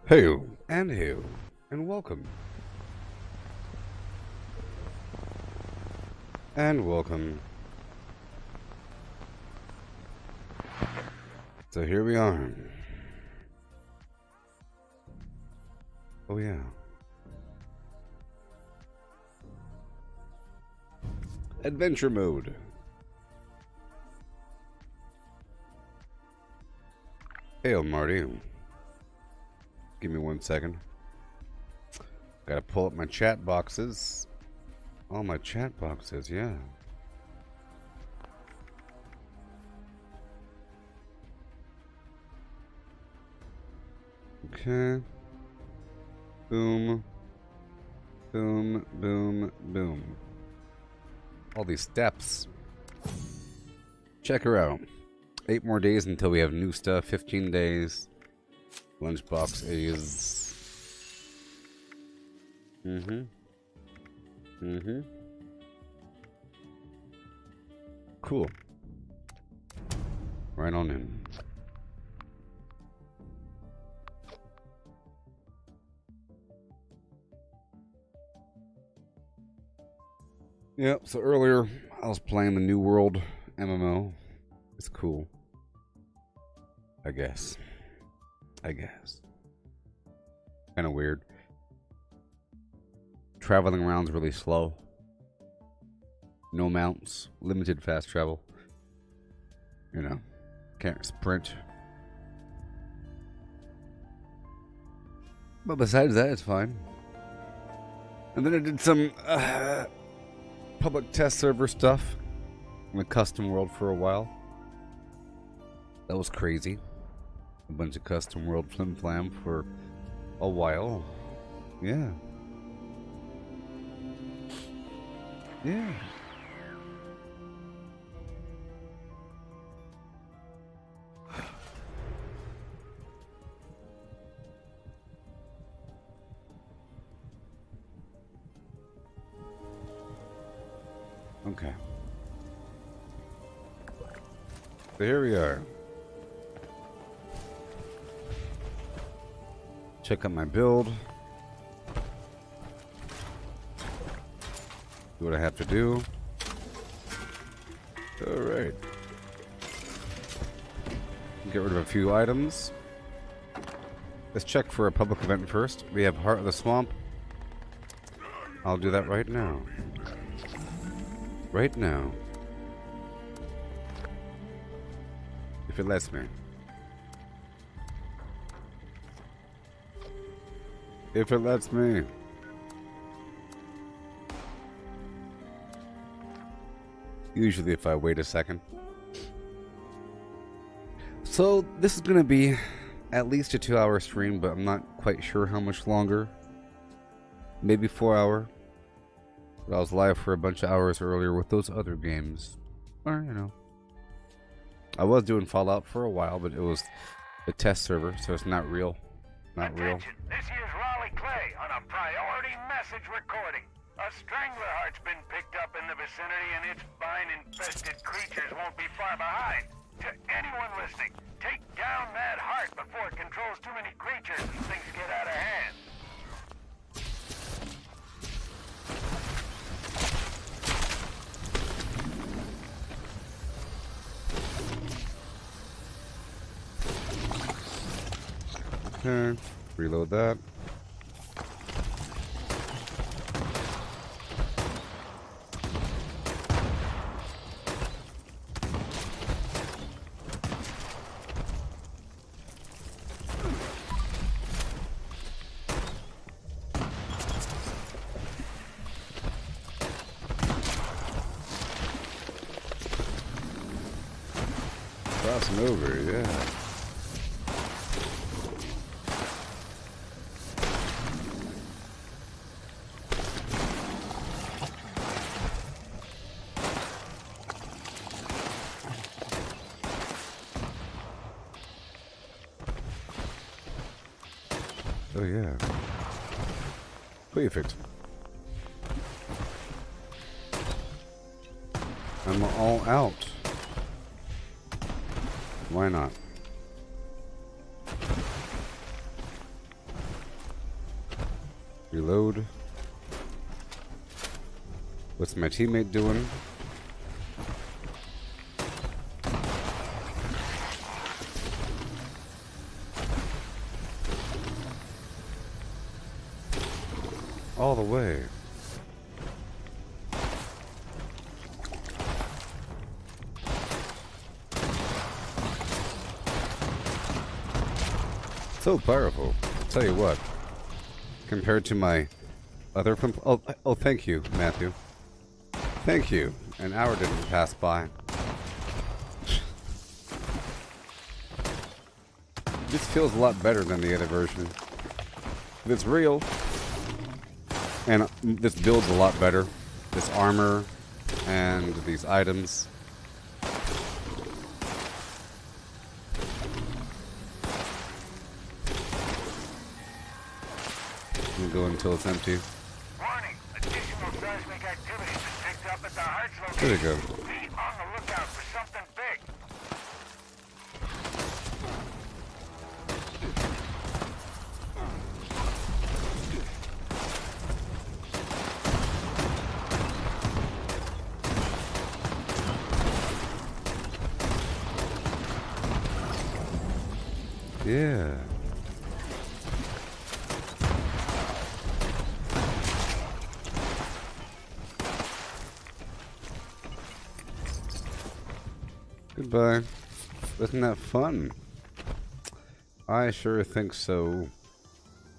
Hail and welcome. And welcome. So here we are. Oh yeah. Adventure mode. Hail, Marty. Give me 1 second. Gotta pull up my chat boxes. All my chat boxes, yeah. Okay. Boom. Boom, boom, boom. All these steps. Check her out. 8 more days until we have new stuff. 15 days. Lunchbox is... Cool. Right on in. Yeah, so earlier I was playing the New World MMO. It's cool. I guess. Kind of weird. Traveling around's really slow. No mounts. Limited fast travel. You know. Can't sprint. But besides that, it's fine. And then I did some public test server stuff in the custom world for a while. That was crazy. A bunch of custom world flim flam for a while. Yeah. Yeah. Okay. So here we are. Check out my build. Do what I have to do. Alright. Get rid of a few items. Let's check for a public event first. We have Heart of the Swamp. I'll do that right now. Right now. If it lets me. If it lets me. Usually if I wait a second. So this is going to be at least a 2-hour stream, but I'm not quite sure how much longer. Maybe 4 hour. But I was live for a bunch of hours earlier with those other games. Or, you know. I was doing Fallout for a while, but it was a test server, so it's not real. Not real. Attention, this here's Raleigh Clay on a priority message recording. A strangler heart's been picked up in the vicinity and its vine-infested creatures won't be far behind. To anyone listening, take down that heart before it controls too many creatures and things get out of hand. Okay, reload that. Crossing over, yeah. Oh yeah. Perfect. I'm all out. Why not? Reload. What's my teammate doing? All the way. So powerful. I'll tell you what. Compared to my other oh, thank you, Matthew. Thank you. An hour didn't pass by. This feels a lot better than the other version. It's real. And this build's a lot better. This armor and these items. I'm gonna go until it's empty. Warning! Additional seismic activity has been picked up at the Hearts location. There you go. Be on the lookout for something big. Yeah. Goodbye. Isn't that fun? I sure think so.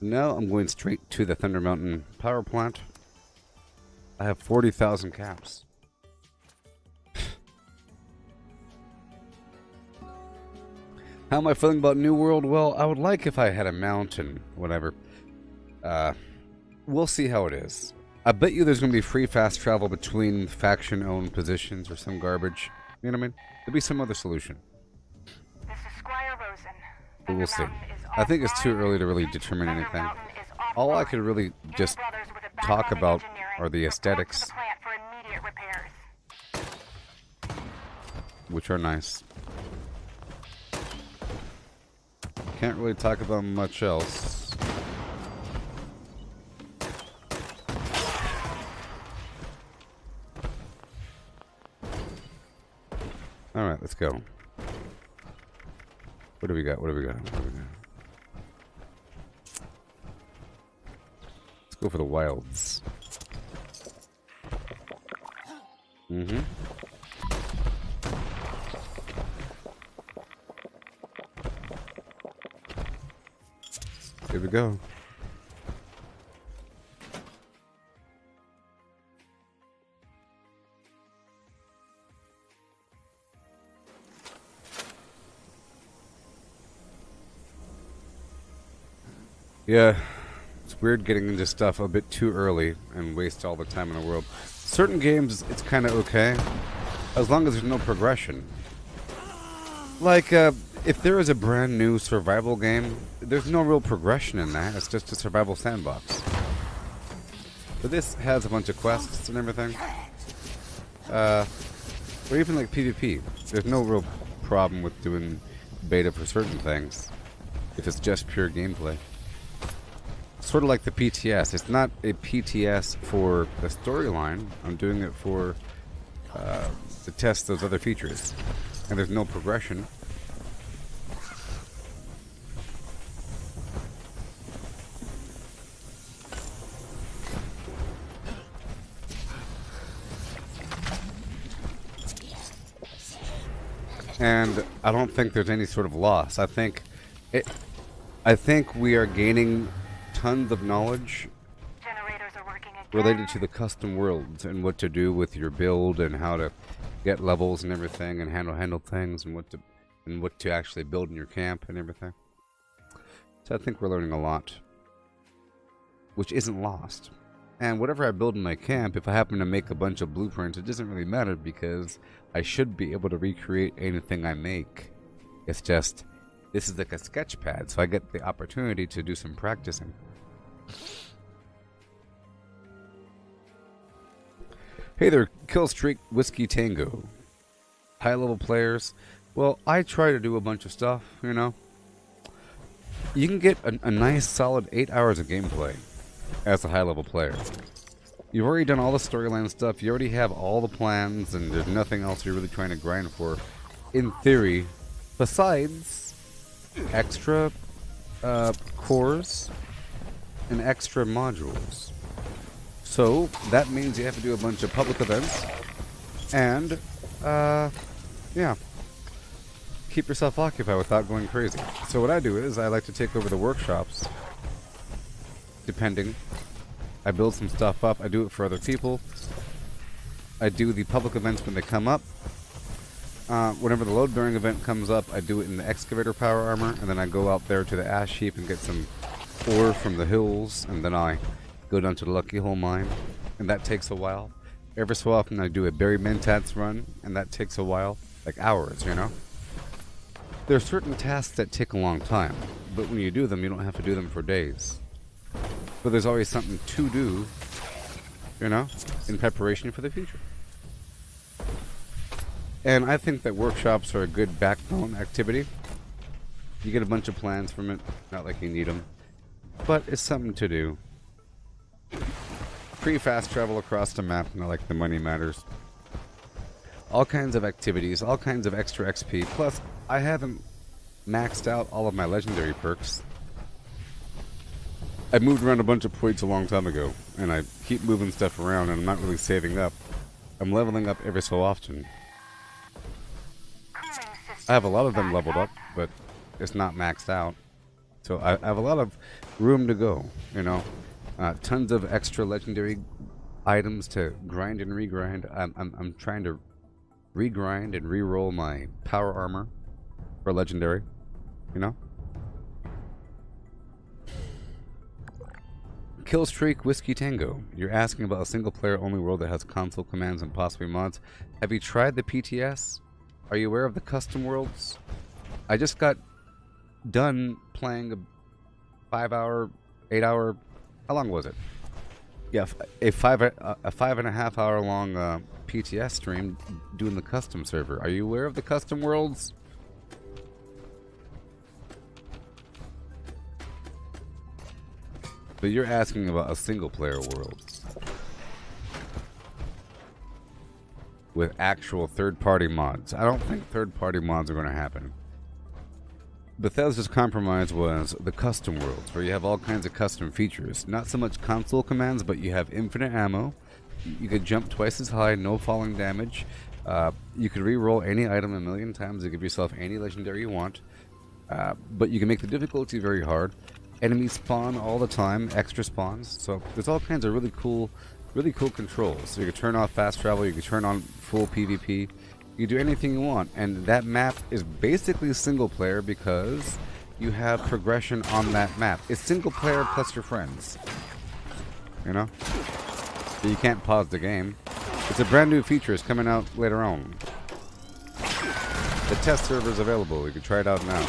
Now I'm going straight to the Thunder Mountain power plant. I have 40,000 caps. How am I feeling about New World? Well, I would like if I had a mountain, whatever. We'll see how it is. I bet you there's going to be free fast travel between faction-owned positions or some garbage. You know what I mean? There'll be some other solution. This is Squire Rosen. But we'll see. I think it's too early to really determine anything. All I could really just talk about are the aesthetics, which are nice. Can't really talk about much else. Alright, let's go. What do we got? What do we got? What do we got? Let's go for the wilds. Mm-hmm. Here we go. Yeah, it's weird getting into stuff a bit too early and waste all the time in the world. Certain games, it's kind of okay, as long as there's no progression. Like, if there is a brand new survival game, there's no real progression in that. It's just a survival sandbox. But this has a bunch of quests and everything. Or even like PvP. There's no real problem with doing beta for certain things, if it's just pure gameplay. Sort of like the PTS. It's not a PTS for the storyline. I'm doing it for to test those other features. And there's no progression. And I don't think there's any sort of loss. I think we are gaining tons of knowledge related to the custom worlds and what to do with your build and how to get levels and everything and handle things and what to actually build in your camp and everything. So I think we're learning a lot, which isn't lost. And whatever I build in my camp, if I happen to make a bunch of blueprints, it doesn't really matter because I should be able to recreate anything I make. It's just, this is like a sketch pad, so I get the opportunity to do some practicing. Hey there, Killstreak Whiskey Tango. High level players. Well, I try to do a bunch of stuff, you know. You can get a nice solid 8 hours of gameplay as a high-level player. You've already done all the storyline stuff, you already have all the plans, and there's nothing else you're really trying to grind for, in theory, besides extra cores and extra modules. So, that means you have to do a bunch of public events, and, yeah, keep yourself occupied without going crazy. So what I do is, I like to take over the workshops, depending. I build some stuff up, I do it for other people. I do the public events when they come up. Whenever the load-bearing event comes up, I do it in the excavator power armor, and then I go out there to the ash heap and get some ore from the hills, and then I go down to the Lucky Hole mine, and that takes a while. Every so often I do a Berry Mentats run, and that takes a while, like hours, you know? There are certain tasks that take a long time, but when you do them, you don't have to do them for days. But there's always something to do, you know, in preparation for the future. And I think that workshops are a good backbone activity. You get a bunch of plans from it, not like you need them, but it's something to do. Free fast travel across the map, not like the money matters. All kinds of activities, all kinds of extra XP, plus I haven't maxed out all of my legendary perks. I moved around a bunch of points a long time ago, and I keep moving stuff around, and I'm not really saving up. I'm leveling up every so often. I have a lot of them leveled up, but it's not maxed out. So I have a lot of room to go, you know. Tons of extra legendary items to grind and regrind. I'm trying to regrind and re-roll my power armor for legendary, you know. Killstreak Whiskey Tango. You're asking about a single-player only world that has console commands and possibly mods. Have you tried the PTS? Are you aware of the custom worlds? I just got done playing a 5-hour, 8-hour. How long was it? Yeah, a 5.5 hour long PTS stream doing the custom server. Are you aware of the custom worlds? But you're asking about a single-player world with actual third-party mods. I don't think third-party mods are going to happen. Bethesda's compromise was the custom worlds, where you have all kinds of custom features. Not so much console commands, but you have infinite ammo. You could jump twice as high, no falling damage. You could re-roll any item a million times to give yourself any legendary you want. But you can make the difficulty very hard. Enemies spawn all the time, extra spawns. So there's all kinds of really cool controls. So you can turn off fast travel, you can turn on full PvP. You do anything you want, and that map is basically single player because you have progression on that map. It's single player plus your friends, you know? So you can't pause the game. It's a brand new feature. It's coming out later on. The test server is available. You can try it out now.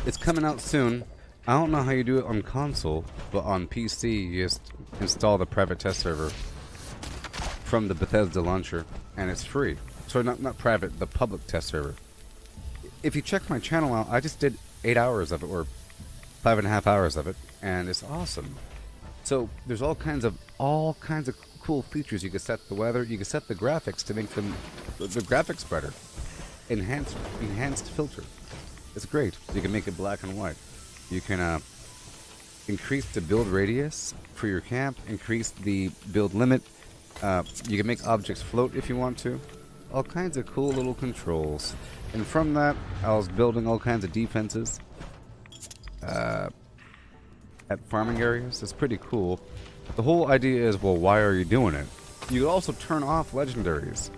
It's coming out soon. I don't know how you do it on console, but on PC you just install the private test server from the Bethesda launcher, and it's free. So not private, the public test server. If you check my channel out, I just did 8 hours of it, or 5.5 hours of it, and it's awesome. So there's all kinds of cool features. You can set the weather, you can set the graphics to make them the graphics better. Enhanced filter. It's great. You can make it black and white. You can increase the build radius for your camp, increase the build limit. You can make objects float if you want to. All kinds of cool little controls. And from that, I was building all kinds of defenses at farming areas. It's pretty cool. The whole idea is, well, why are you doing it? You could also turn off legendaries.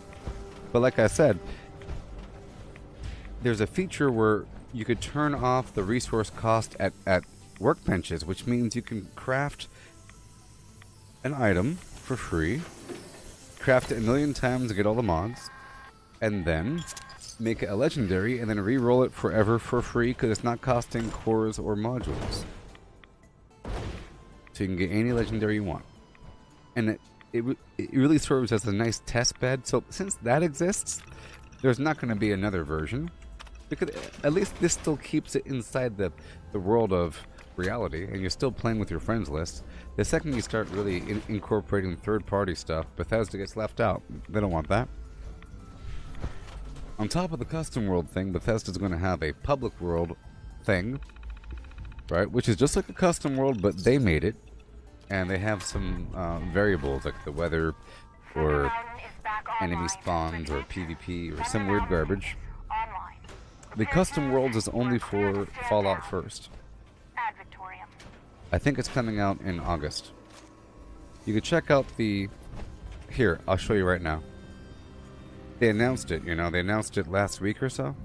But like I said, there's a feature where you could turn off the resource cost at workbenches, which means you can craft an item for free, craft it a million times to get all the mods, and then make it a legendary, and then re-roll it forever for free because it's not costing cores or modules. So you can get any legendary you want. And it really serves as a nice test bed. So since that exists, there's not going to be another version. Because at least this still keeps it inside the world of reality, and you're still playing with your friends list. The second you start really incorporating third-party stuff, Bethesda gets left out. They don't want that. On top of the custom world thing, Bethesda's going to have a public world thing, right? Which is just like a custom world, but they made it, and they have some variables like the weather, or enemy spawns, or PvP, or some weird garbage. The custom worlds is only for Fallout First. I think it's coming out in August. You can check out the... Here, I'll show you right now. They announced it, you know, they announced it last week or so.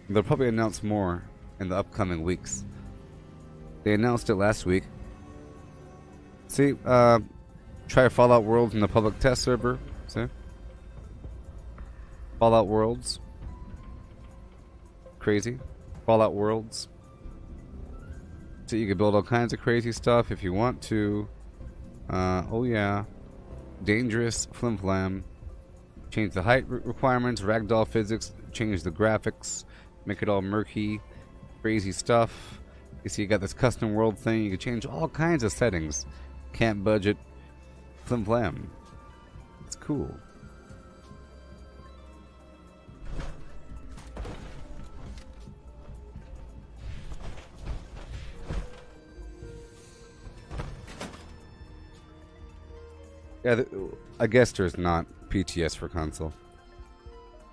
They'll probably announce more in the upcoming weeks. They announced it last week. See, try Fallout Worlds in the public test server. See? Fallout Worlds. Crazy. Fallout Worlds. So you can build all kinds of crazy stuff if you want to. Oh yeah. Dangerous, flim-flam. Change the height requirements, ragdoll physics, change the graphics, make it all murky, crazy stuff. You see, you got this custom world thing. You can change all kinds of settings. Can't budget, flim-flam. It's cool. Yeah, I guess there's not PTS for console.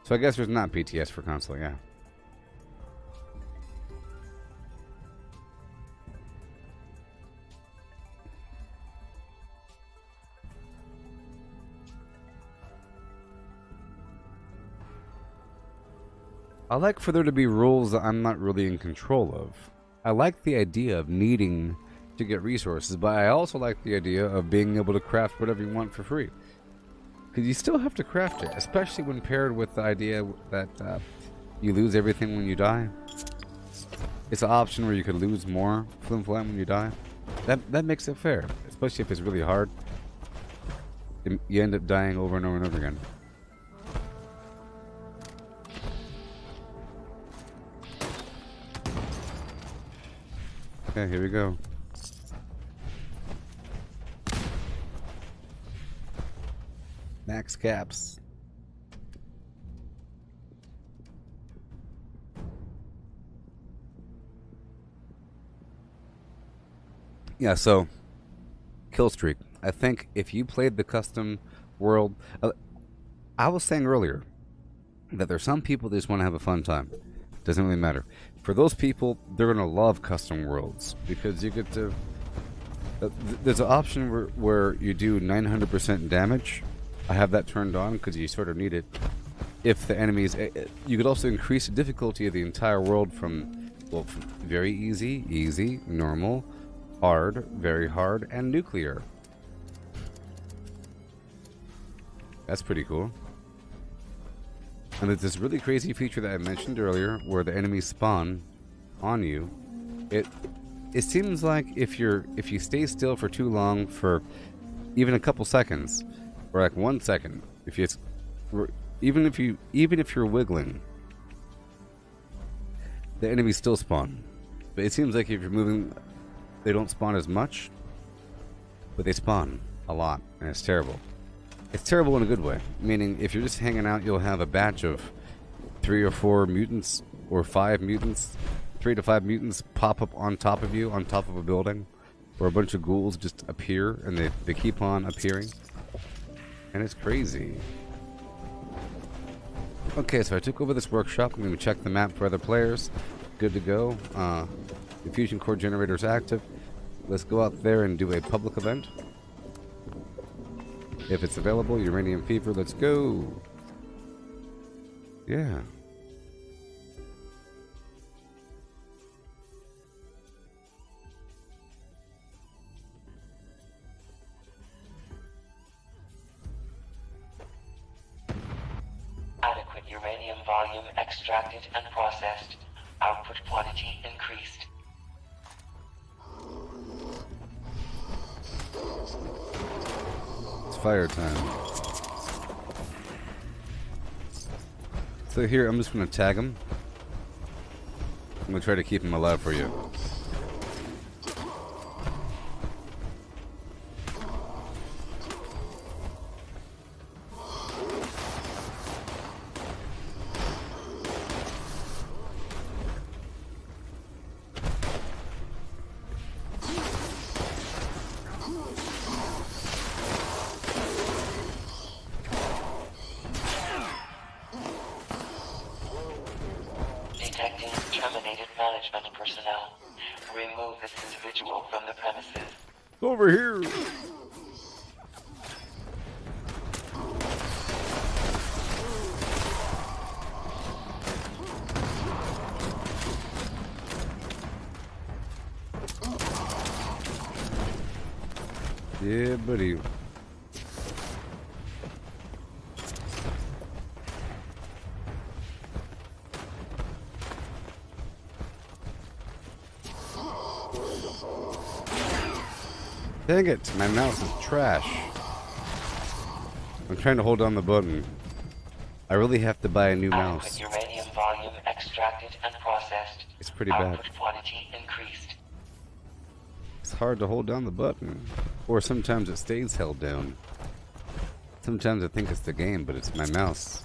So I guess there's not PTS for console, yeah. I like for there to be rules that I'm not really in control of. I like the idea of needing to get resources, but I also like the idea of being able to craft whatever you want for free. Because you still have to craft it, especially when paired with the idea that you lose everything when you die. It's an option where you could lose more flim-flam when you die. That makes it fair, especially if it's really hard. You end up dying over and over and over again. Okay, here we go. Max caps. Yeah, so kill streak. I think if you played the custom world, I was saying earlier that there's some people that just want to have a fun time. Doesn't really matter. For those people, they're gonna love custom worlds because you get to. There's an option where you do 900% damage. I have that turned on because you sort of need it. If the enemies, you could also increase the difficulty of the entire world from, well, from very easy, easy, normal, hard, very hard, and nuclear. That's pretty cool. And there's this really crazy feature that I mentioned earlier, where the enemies spawn on you. It seems like if you stay still for too long, for even a couple seconds, or like 1 second, even if you're wiggling, the enemies still spawn. But it seems like if you're moving, they don't spawn as much, but they spawn a lot, and it's terrible. It's terrible in a good way, meaning if you're just hanging out, you'll have a batch of 3 or 4 mutants, or 5 mutants, 3 to 5 mutants pop up on top of you, on top of a building, or a bunch of ghouls just appear, and they keep on appearing. And it's crazy. Okay, so I took over this workshop. I'm going to check the map for other players. Good to go. The fusion core generator is active. Let's go out there and do a public event. If it's available, Uranium Fever, let's go. Yeah. Adequate uranium volume extracted and processed. Output quantity increased. It's fire time. So here, I'm just gonna tag him. I'm gonna try to keep him alive for you. Detecting terminated management personnel. Remove this individual from the premises. Over here! Yeah, buddy. Dang it, my mouse is trash. I'm trying to hold down the button. I really have to buy a new mouse. Adequate uranium volume extracted and processed. It's pretty bad. Output quantity increased. It's hard to hold down the button. Or sometimes it stays held down. Sometimes I think it's the game, but it's my mouse.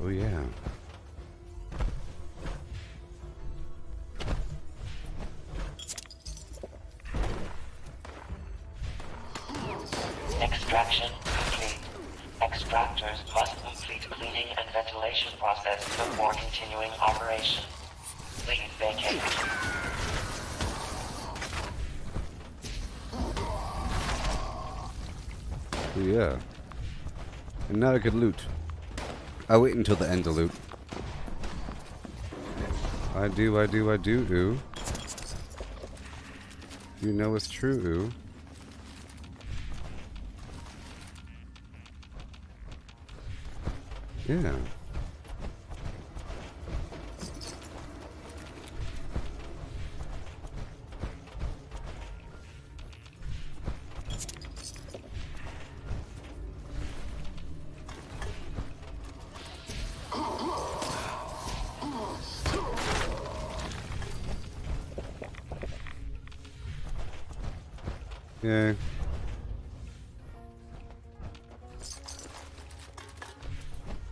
Oh yeah. Extraction complete. Extractors must complete cleaning and ventilation process before continuing operation. Please vacate. Oh yeah. And now I could loot. I'll wait until the end to loot. I do, ooh. You know it's true, ooh. Yeah. Yeah.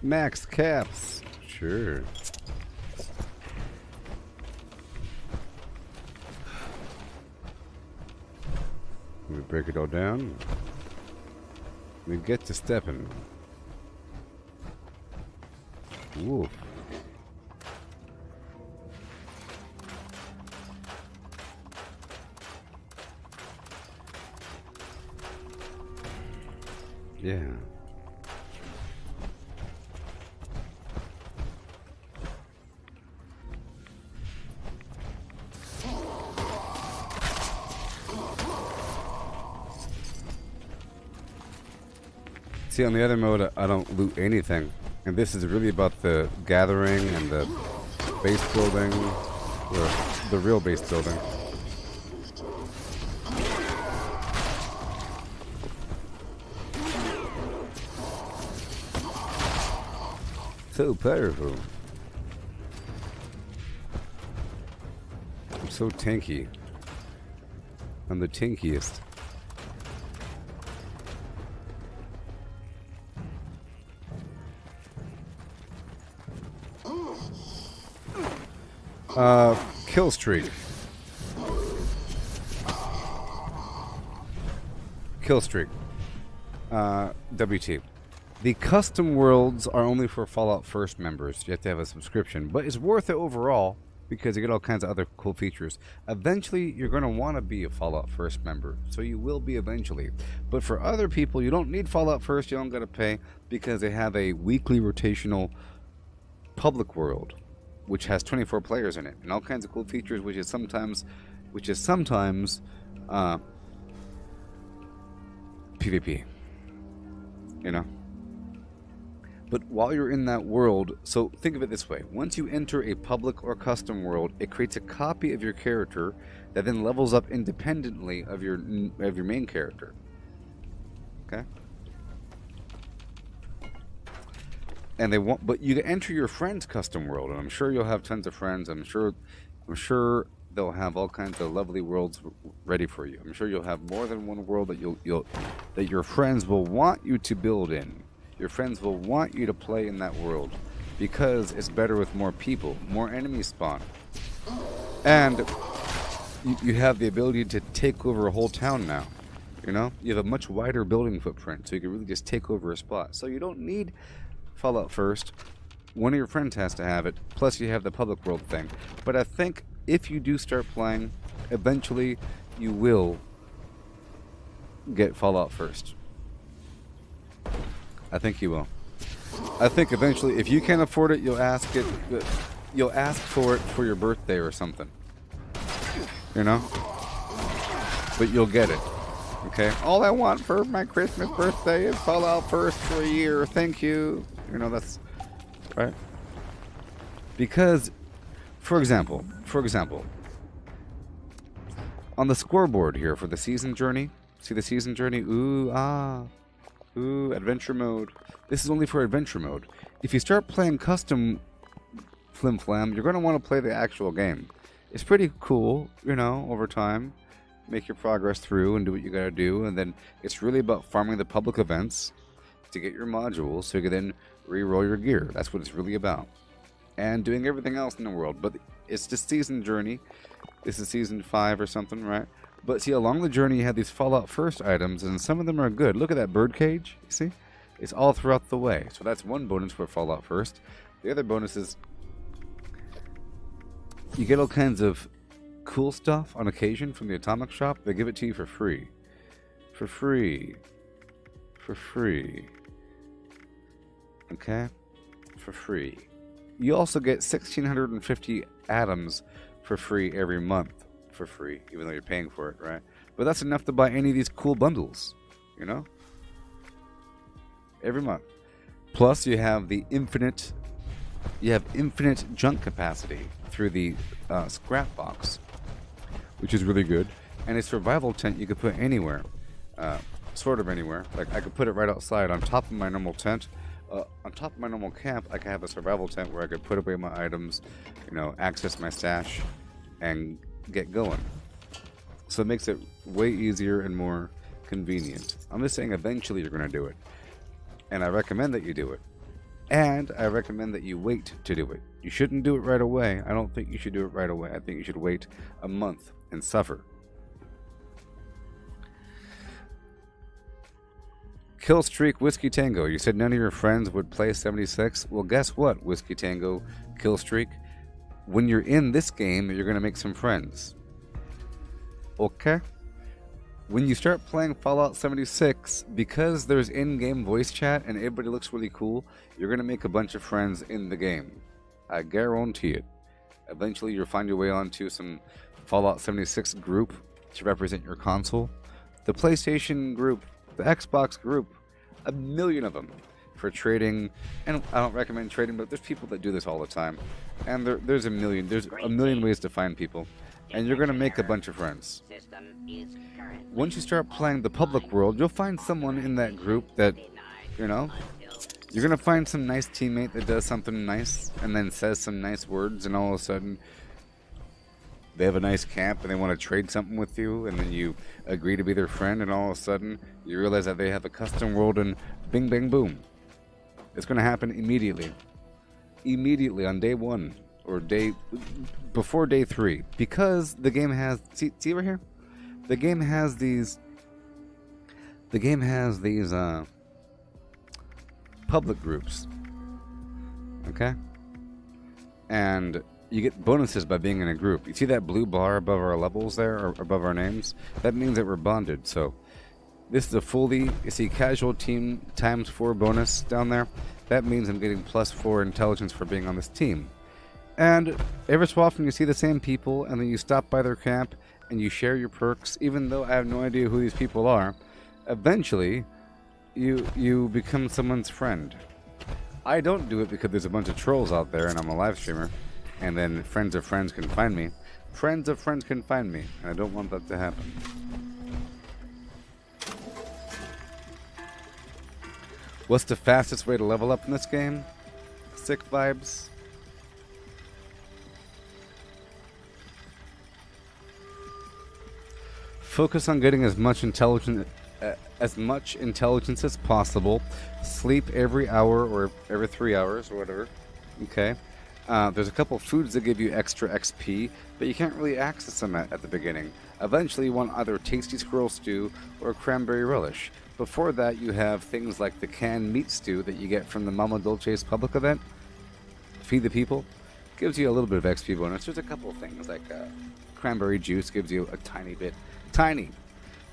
Max caps. Sure. We break it all down. We get to stepping. Woof. Yeah. See, on the other mode, I don't loot anything. And this is really about the gathering and the base building, or the real base building. So powerful. I'm so tanky. I'm the tankiest. Kill streak. Kill streak. WT. The custom worlds are only for Fallout First members. You have to have a subscription, but it's worth it overall because you get all kinds of other cool features. Eventually, you're going to want to be a Fallout First member, so you will be eventually. But for other people, you don't need Fallout First. You don't got to pay because they have a weekly rotational public world, which has 24 players in it and all kinds of cool features, which is sometimes which is sometimes PvP. You know? But while you're in that world, so think of it this way. Once you enter a public or custom world, it creates a copy of your character that then levels up independently of your main character. Okay? And they want, but you enter your friend's custom world, and I'm sure you'll have tons of friends. I'm sure they'll have all kinds of lovely worlds ready for you. I'm sure you'll have more than one world that that your friends will want you to build in. Your friends will want you to play in that world because it's better with more people, more enemies spawn, and you have the ability to take over a whole town now. You know, you have a much wider building footprint, so you can really just take over a spot. So you don't need Fallout first. One of your friends has to have it. Plus, you have the public world thing. But I think if you do start playing, eventually you will get Fallout first. I think you will. I think eventually, if you can't afford it, you'll ask for it for your birthday or something. You know? But you'll get it. Okay? All I want for my Christmas birthday is Fallout first for a year. Thank you. You know, that's right. Because, for example, on the scoreboard here for the season journey, see the season journey? Ooh, adventure mode. This is only for adventure mode. If you start playing custom Flim Flam, you're going to want to play the actual game. It's pretty cool, you know, over time. Make your progress through and do what you got to do. And then it's really about farming the public events to get your modules so you can then re-roll your gear. That's what it's really about. And doing everything else in the world. But it's the season journey. This is season 5 or something, right? But see, along the journey, you have these Fallout First items, and some of them are good. Look at that bird cage, you see? It's all throughout the way. So that's one bonus for Fallout First. The other bonus is you get all kinds of cool stuff on occasion from the Atomic Shop. They give it to you for free. For free. For free. Okay? For free. You also get 1,650 atoms for free every month. For free, even though you're paying for it, right? But that's enough to buy any of these cool bundles, you know? Every month. Plus, you have the infinite junk capacity through the scrap box, which is really good. And a survival tent you could put anywhere, sort of anywhere. Like I could put it right outside on top of my normal tent. On top of my normal camp, I could have a survival tent where I could put away my items, you know, access my stash, and get going. So it makes it way easier and more convenient. I'm just saying eventually you're going to do it. And I recommend that you do it. And I recommend that you wait to do it. You shouldn't do it right away. I don't think you should do it right away. I think you should wait a month and suffer. Kill Streak Whiskey Tango. You said none of your friends would play 76. Well, guess what, Whiskey Tango Kill Streak? When you're in this game, you're going to make some friends. Okay? When you start playing Fallout 76, because there's in-game voice chat and everybody looks really cool, you're going to make a bunch of friends in the game. I guarantee it. Eventually, you'll find your way onto some Fallout 76 group to represent your console. The PlayStation group, the Xbox group, a million of them for trading. And I don't recommend trading, but there's people that do this all the time. And there's a million ways to find people. And you're going to make a bunch of friends. Once you start playing the public world, you'll find someone in that group that, you know, you're going to find some nice teammate that does something nice and then says some nice words, and all of a sudden they have a nice camp and they want to trade something with you, and then you agree to be their friend, and all of a sudden you realize that they have a custom world, and bing, bang, boom. It's going to happen immediately. Immediately on day 1 or before day 3, because the game has, see right here? The game has these public groups, okay? And you get bonuses by being in a group. You see that blue bar above our levels there, or above our names? That means that we're bonded. So this is a fully, you see casual team times 4 bonus down there. That means I'm getting +4 intelligence for being on this team. And every so often you see the same people, and then you stop by their camp and you share your perks, even though I have no idea who these people are. Eventually, you become someone's friend. I don't do it because there's a bunch of trolls out there and I'm a live streamer, and then friends of friends can find me. Friends of friends can find me, and I don't want that to happen. What's the fastest way to level up in this game? Sick vibes. Focus on getting as much intelligence as possible. Sleep every hour or every 3 hours or whatever. Okay. There's a couple foods that give you extra XP, but you can't really access them at the beginning. Eventually you want either tasty squirrel stew or cranberry relish. Before that you have things like the canned meat stew that you get from the Mama Dolce's public event. Feed the People. Gives you a little bit of XP bonus. There's a couple of things like cranberry juice gives you a tiny bit. Tiny.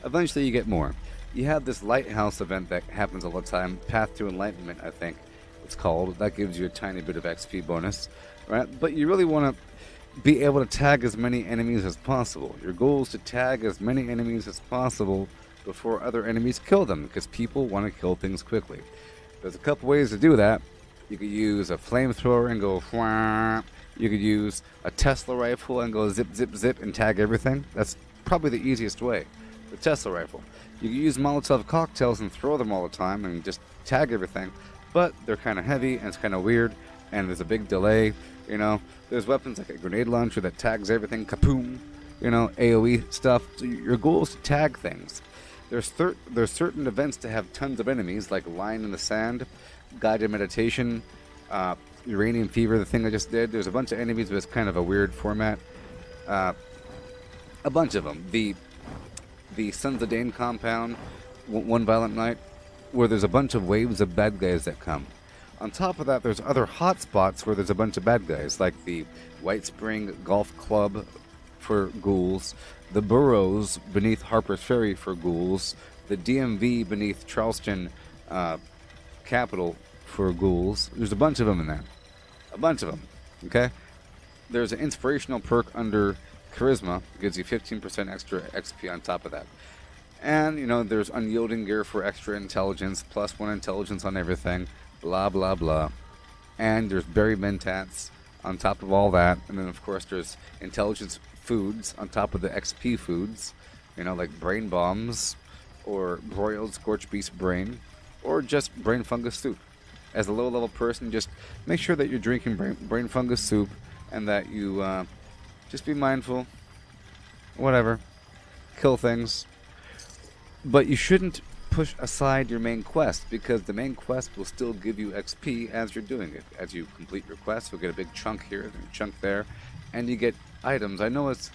Eventually you get more. You have this lighthouse event that happens all the time. Path to Enlightenment, I think it's called. That gives you a tiny bit of XP bonus. Right? But you really want to be able to tag as many enemies as possible. Your goal is to tag as many enemies as possible before other enemies kill them, because people want to kill things quickly. There's a couple ways to do that. You could use a flamethrower and go whah. You could use a Tesla rifle and go zip, zip, zip and tag everything. That's probably the easiest way. The Tesla rifle. You could use Molotov cocktails and throw them all the time and just tag everything, but they're kind of heavy and it's kind of weird, and there's a big delay. You know, there's weapons like a grenade launcher that tags everything, kapoom. You know, AOE stuff. So your goal is to tag things. There's certain events to have tons of enemies, like Line in the Sand, Guided Meditation, Uranium Fever, the thing I just did. There's a bunch of enemies, but it's kind of a weird format. A bunch of them. The Sons of Dane compound, One Violent Night, where there's a bunch of waves of bad guys that come. On top of that, there's other hot spots where there's a bunch of bad guys, like the White Spring Golf Club for ghouls, the Burrows beneath Harper's Ferry for ghouls, the DMV beneath Charleston Capital for ghouls. There's a bunch of them in there. A bunch of them. Okay? There's an inspirational perk under Charisma. It gives you 15% extra XP on top of that. And, you know, there's unyielding gear for extra intelligence, +1 intelligence on everything, blah, blah, blah. And there's berry mentats on top of all that. And then, of course, there's intelligence foods on top of the XP foods, you know, like brain bombs or broiled scorched beast brain or just brain fungus soup. As a low-level person, just make sure that you're drinking brain fungus soup and that you just be mindful, whatever, kill things. But you shouldn't push aside your main quest, because the main quest will still give you XP as you're doing it. As you complete your quest, you'll get a big chunk here and a chunk there, and you get items. I know it's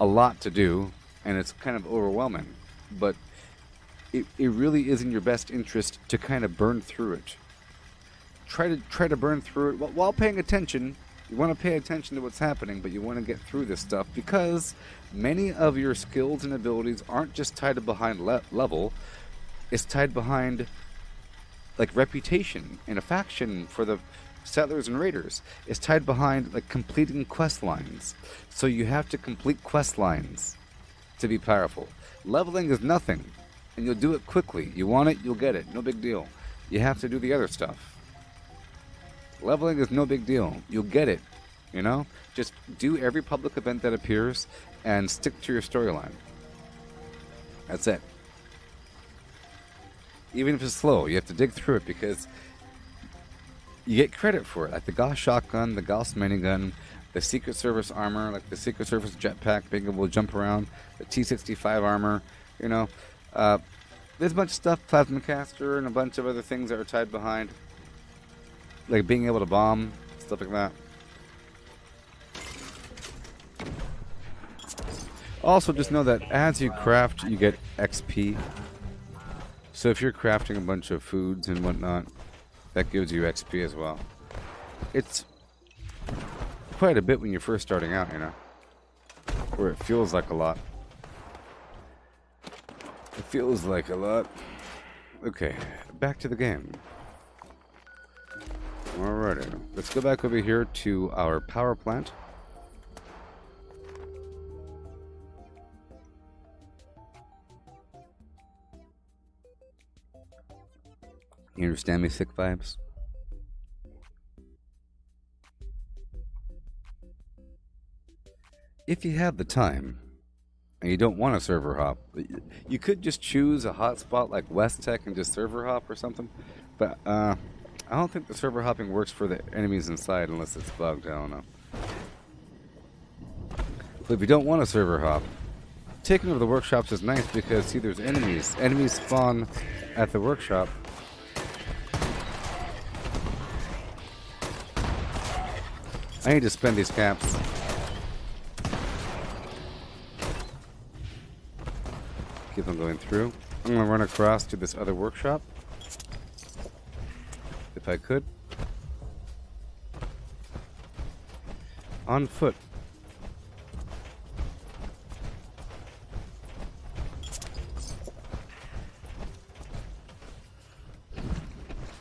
a lot to do, and it's kind of overwhelming, but it really is in your best interest to kind of burn through it. Try to burn through it while paying attention. You want to pay attention to what's happening, but you want to get through this stuff, because many of your skills and abilities aren't just tied behind level. It's tied behind, like, reputation in a faction for the settlers and raiders. It's tied behind, like, completing quest lines. So you have to complete quest lines to be powerful. Leveling is nothing, and you'll do it quickly. You want it, you'll get it. No big deal. You have to do the other stuff. Leveling is no big deal. You'll get it, you know? Just do every public event that appears and stick to your storyline. That's it. Even if it's slow, you have to dig through it, because you get credit for it. Like the Gauss shotgun, the Gauss minigun, the Secret Service armor, like the Secret Service jetpack, being able to jump around, the T-65 armor, you know. There's a bunch of stuff, plasma caster, and a bunch of other things that are tied behind. Like being able to bomb, stuff like that. Also, just know that as you craft, you get XP. So if you're crafting a bunch of foods and whatnot, that gives you XP as well. It's quite a bit when you're first starting out, you know. Or it feels like a lot. It feels like a lot. Okay, back to the game. Alrighty, let's go back over here to our power plant. You understand me, sick vibes? If you have the time, and you don't want a server hop, you could just choose a hotspot like West Tech and just server hop or something, but I don't think the server hopping works for the enemies inside unless it's bugged. I don't know. But if you don't want a server hop, taking over the workshops is nice because, see, there's enemies. Enemies spawn at the workshop. I need to spend these caps. Keep on going through. I'm going to run across to this other workshop. If I could. On foot.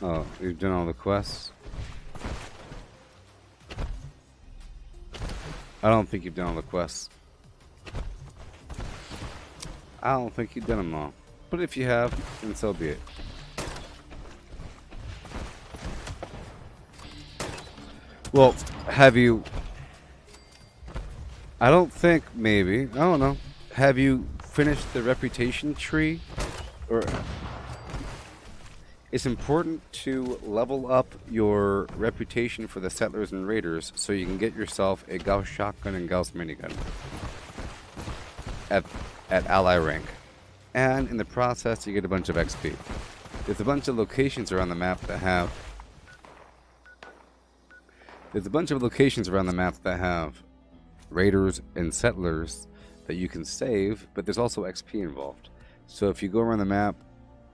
Oh, you've done all the quests? I don't think you've done all the quests. I don't think you've done them all. But if you have, then so be it. Well, have you... I don't think, maybe. I don't know. Have you finished the reputation tree? Or... It's important to level up your reputation for the settlers and raiders so you can get yourself a Gauss shotgun and Gauss minigun at ally rank. And in the process, you get a bunch of XP. There's a bunch of locations around the map that have... raiders and settlers that you can save, but there's also XP involved. So if you go around the map,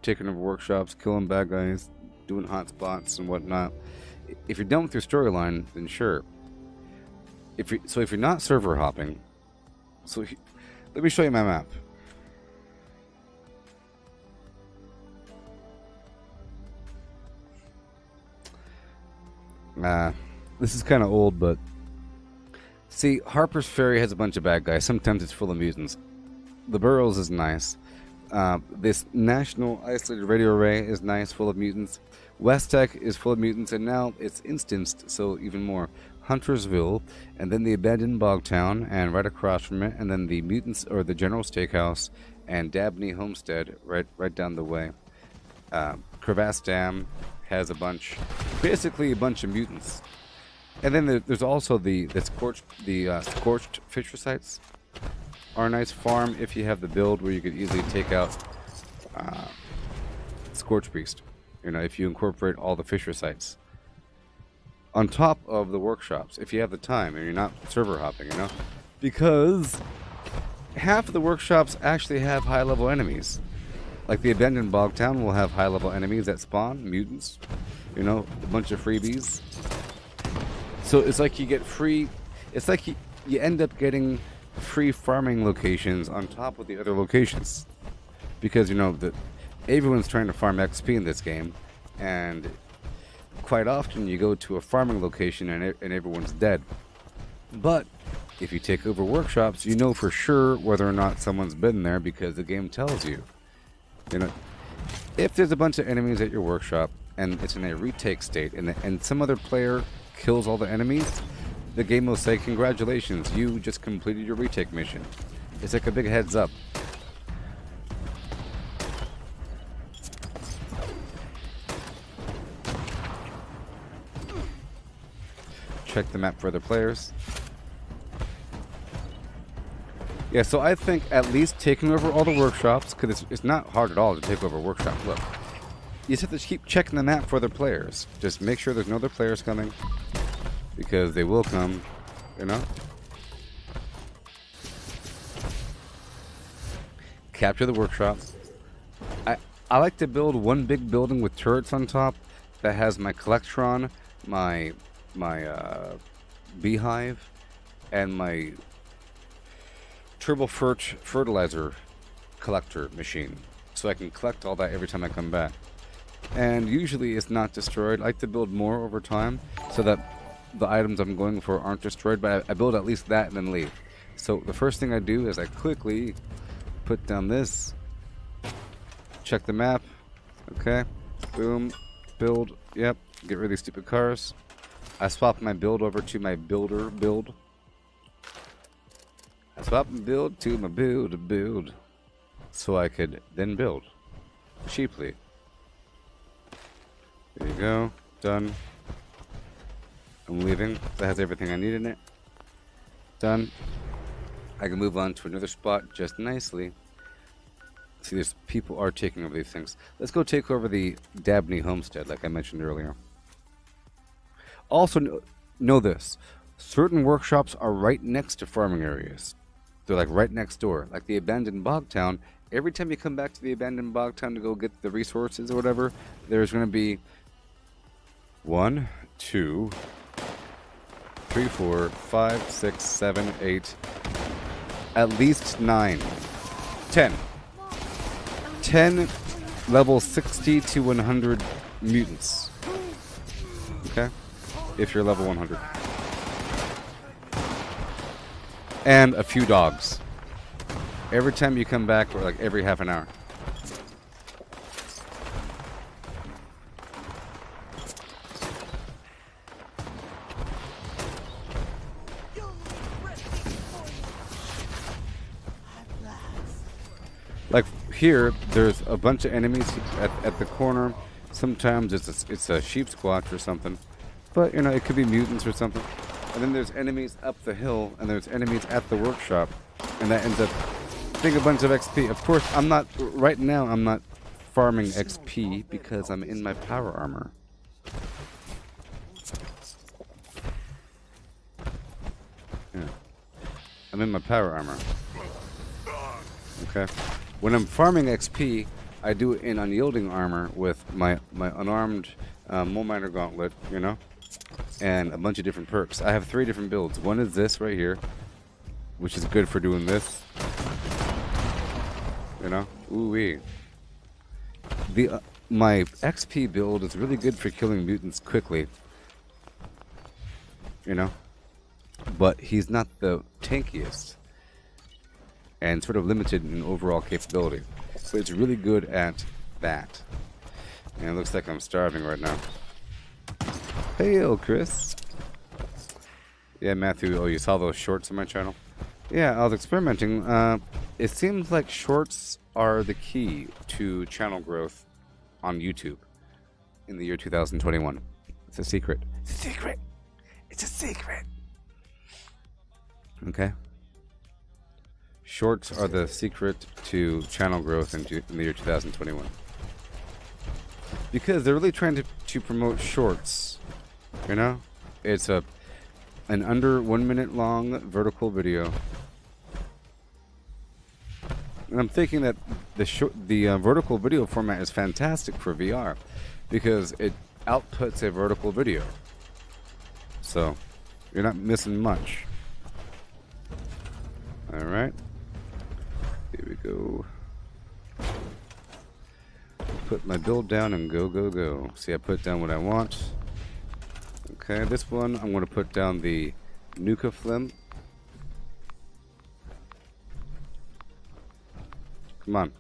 taking over workshops, killing bad guys, doing hotspots and whatnot, if you're done with your storyline, then sure. If you're not server hopping, let me show you my map. This is kind of old, but see, Harper's Ferry has a bunch of bad guys. Sometimes it's full of mutants. The Burrows is nice. This National Isolated Radio Array is nice, full of mutants. West Tech is full of mutants, and now it's instanced, so even more. Huntersville, and then the Abandoned Bogtown, and right across from it, and then the Mutants, or the General Steakhouse, and Dabney Homestead, right down the way. Crevasse Dam has basically a bunch of mutants. And then there's also the scorched fisher sites. Are a nice farm if you have the build where you could easily take out Scorch Beast. You know, if you incorporate all the fisher sites on top of the workshops, if you have the time and you're not server hopping, you know, because half of the workshops actually have high-level enemies. Like the Abandoned Bogtown will have high-level enemies that spawn, mutants, you know, a bunch of freebies. So it's like you get free, it's like you end up getting free farming locations on top of the other locations. Because, you know, everyone's trying to farm XP in this game, and quite often you go to a farming location and everyone's dead. But if you take over workshops, you know for sure whether or not someone's been there because the game tells you. You know, if there's a bunch of enemies at your workshop and it's in a retake state and some other player kills all the enemies, the game will say, congratulations, you just completed your retake mission. It's like a big heads up. Check the map for other players. Yeah, so I think at least taking over all the workshops, because it's not hard at all to take over a workshop. Look, you just have to keep checking the map for other players. Just make sure there's no other players coming, because they will come, you know? Capture the workshop. I like to build one big building with turrets on top that has my Collectron, my beehive, and my turbo fertilizer collector machine, so I can collect all that every time I come back. and usually it's not destroyed. I like to build more over time so that the items I'm going for aren't destroyed, but I build at least that and then leave. So the first thing I do is I quickly put down this, check the map, okay, boom, build, yep, get rid of these stupid cars. I swap my build over to my builder build. I swap my build to my build, so I could then build cheaply. There you go, done. I'm leaving. That has everything I need in it. Done. I can move on to another spot just nicely. See, there's people are taking over these things. Let's go take over the Dabney homestead, like I mentioned earlier. Also, know this. Certain workshops are right next to farming areas. They're like right next door. Like the abandoned bog town. Every time you come back to the abandoned bog town to go get the resources or whatever, there's going to be 1, 2, 3, 4, 5, 6, 7, 8, at least 9, 10. 10 level 60 to 100 mutants. Okay? If you're level 100. And a few dogs. Every time you come back, or like every half an hour. Like here, there's a bunch of enemies at the corner. Sometimes it's a sheep squatch or something. But, you know, it could be mutants or something. And then there's enemies up the hill, and there's enemies at the workshop. And that ends up being a bunch of XP. Of course, right now, I'm not farming XP because I'm in my power armor. Yeah. I'm in my power armor. Okay. When I'm farming XP, I do it in unyielding armor with my unarmed mole miner gauntlet, you know, and a bunch of different perks. I have 3 different builds. One is this right here, which is good for doing this, you know. Ooh-wee. My XP build is really good for killing mutants quickly, you know, but he's not the tankiest and sort of limited in overall capability. So it's really good at that. And it looks like I'm starving right now. Hey, Chris. Yeah, Matthew, oh, you saw those shorts on my channel? Yeah, I was experimenting. It seems like shorts are the key to channel growth on YouTube in the year 2021. It's a secret. It's a secret. It's a secret. Okay. Shorts are the secret to channel growth in the year 2021. Because they're really trying to promote shorts. You know? It's an under 1 minute long vertical video. And I'm thinking that the vertical video format is fantastic for VR because it outputs a vertical video. So, you're not missing much. Alright. Here we go. Put my build down and go, go, go. See, I put down what I want. Okay, this one, I'm going to put down the Nuka Flim. Come on.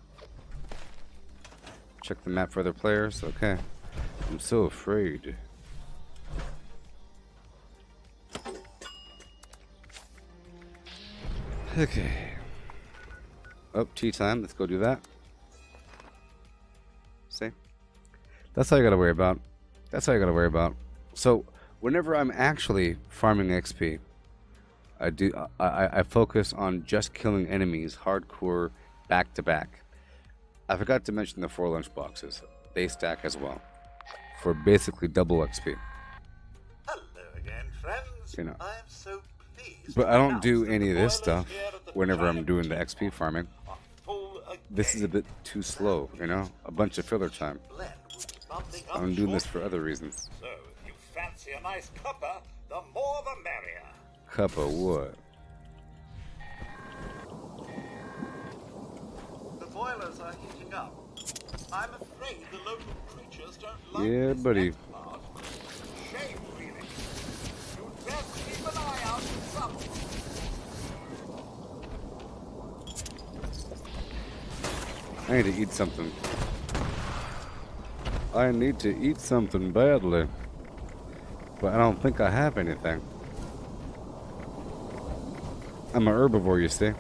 Check the map for other players. Okay. I'm so afraid. Okay. Oh, tea time. Let's go do that. See? That's all you gotta worry about. That's all you gotta worry about. So, whenever I'm actually farming XP, I focus on just killing enemies hardcore back to back. I forgot to mention the 4 lunch boxes. They stack as well for basically double XP. Hello again, friends. You know. I'm so pleased. But I don't do any of this stuff whenever I'm doing the XP farming. This is a bit too slow, you know? A bunch of filler time. I'm doing this for other reasons. So, if you fancy a nice cuppa, the more the merrier. Cup of what? The boilers are heating up. I'm afraid the local creatures don't like Yeah, this buddy. next part. Shame, really. You'd best keep an eye out for trouble. I need to eat something. I need to eat something badly. But I don't think I have anything. I'm an herbivore, you see.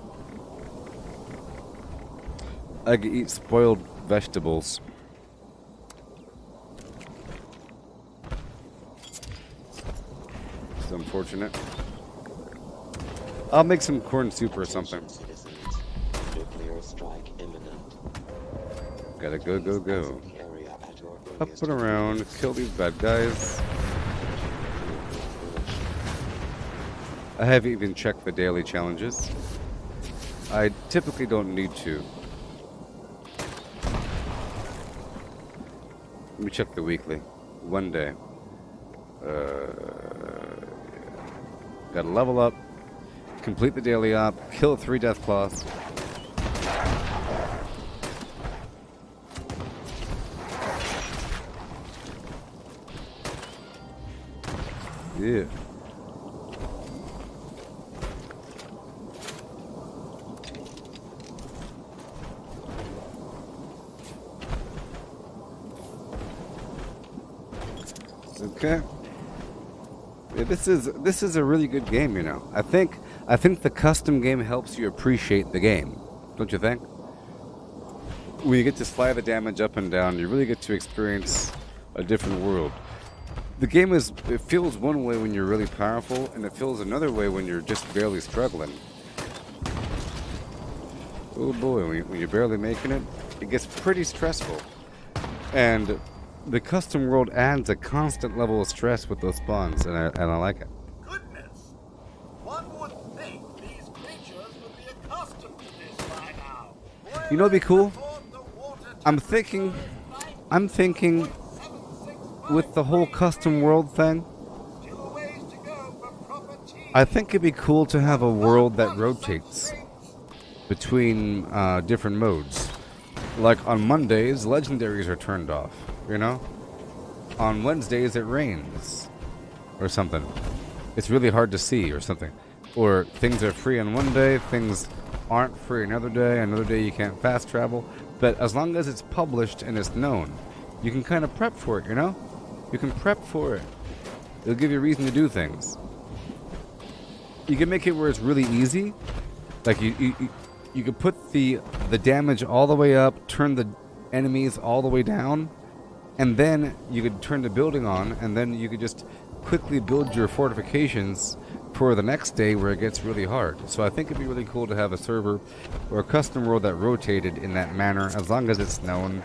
I can eat spoiled vegetables. It's unfortunate. I'll make some corn soup or something. Citizens, nuclear strike imminent. Gotta go, go, go. The area at your Up earliest and around, kill these bad guys. I haven't even checked the daily challenges. I typically don't need to. Let me check the weekly. One day. Gotta level up, complete the daily op, kill 3 death claws. Yeah. Okay. Yeah, this is a really good game, you know. I think the custom game helps you appreciate the game. Don't you think? When you get to slide the damage up and down, you really get to experience a different world. The game it feels one way when you're really powerful, and it feels another way when you're just barely struggling. Oh boy, when you're barely making it, it gets pretty stressful. And the custom world adds a constant level of stress with those spawns, and I like it. Goodness! One would think these creatures would be accustomed to this by now. You know what'd be cool? The water I'm thinking with the whole custom world thing, still a ways to go for proper tea. I think it'd be cool to have a world that rotates between different modes. Like on Mondays, legendaries are turned off, you know? On Wednesdays, it rains or something. It's really hard to see or something. Or things are free on one day, things aren't free another day you can't fast travel. But as long as it's published and it's known, you can kind of prep for it, you know? You can prep for it. It'll give you a reason to do things. You can make it where it's really easy. Like you could put the damage all the way up, turn the enemies all the way down, and then you could turn the building on, and then you could just quickly build your fortifications for the next day where it gets really hard. So I think it'd be really cool to have a server or a custom world that rotated in that manner, as long as it's known.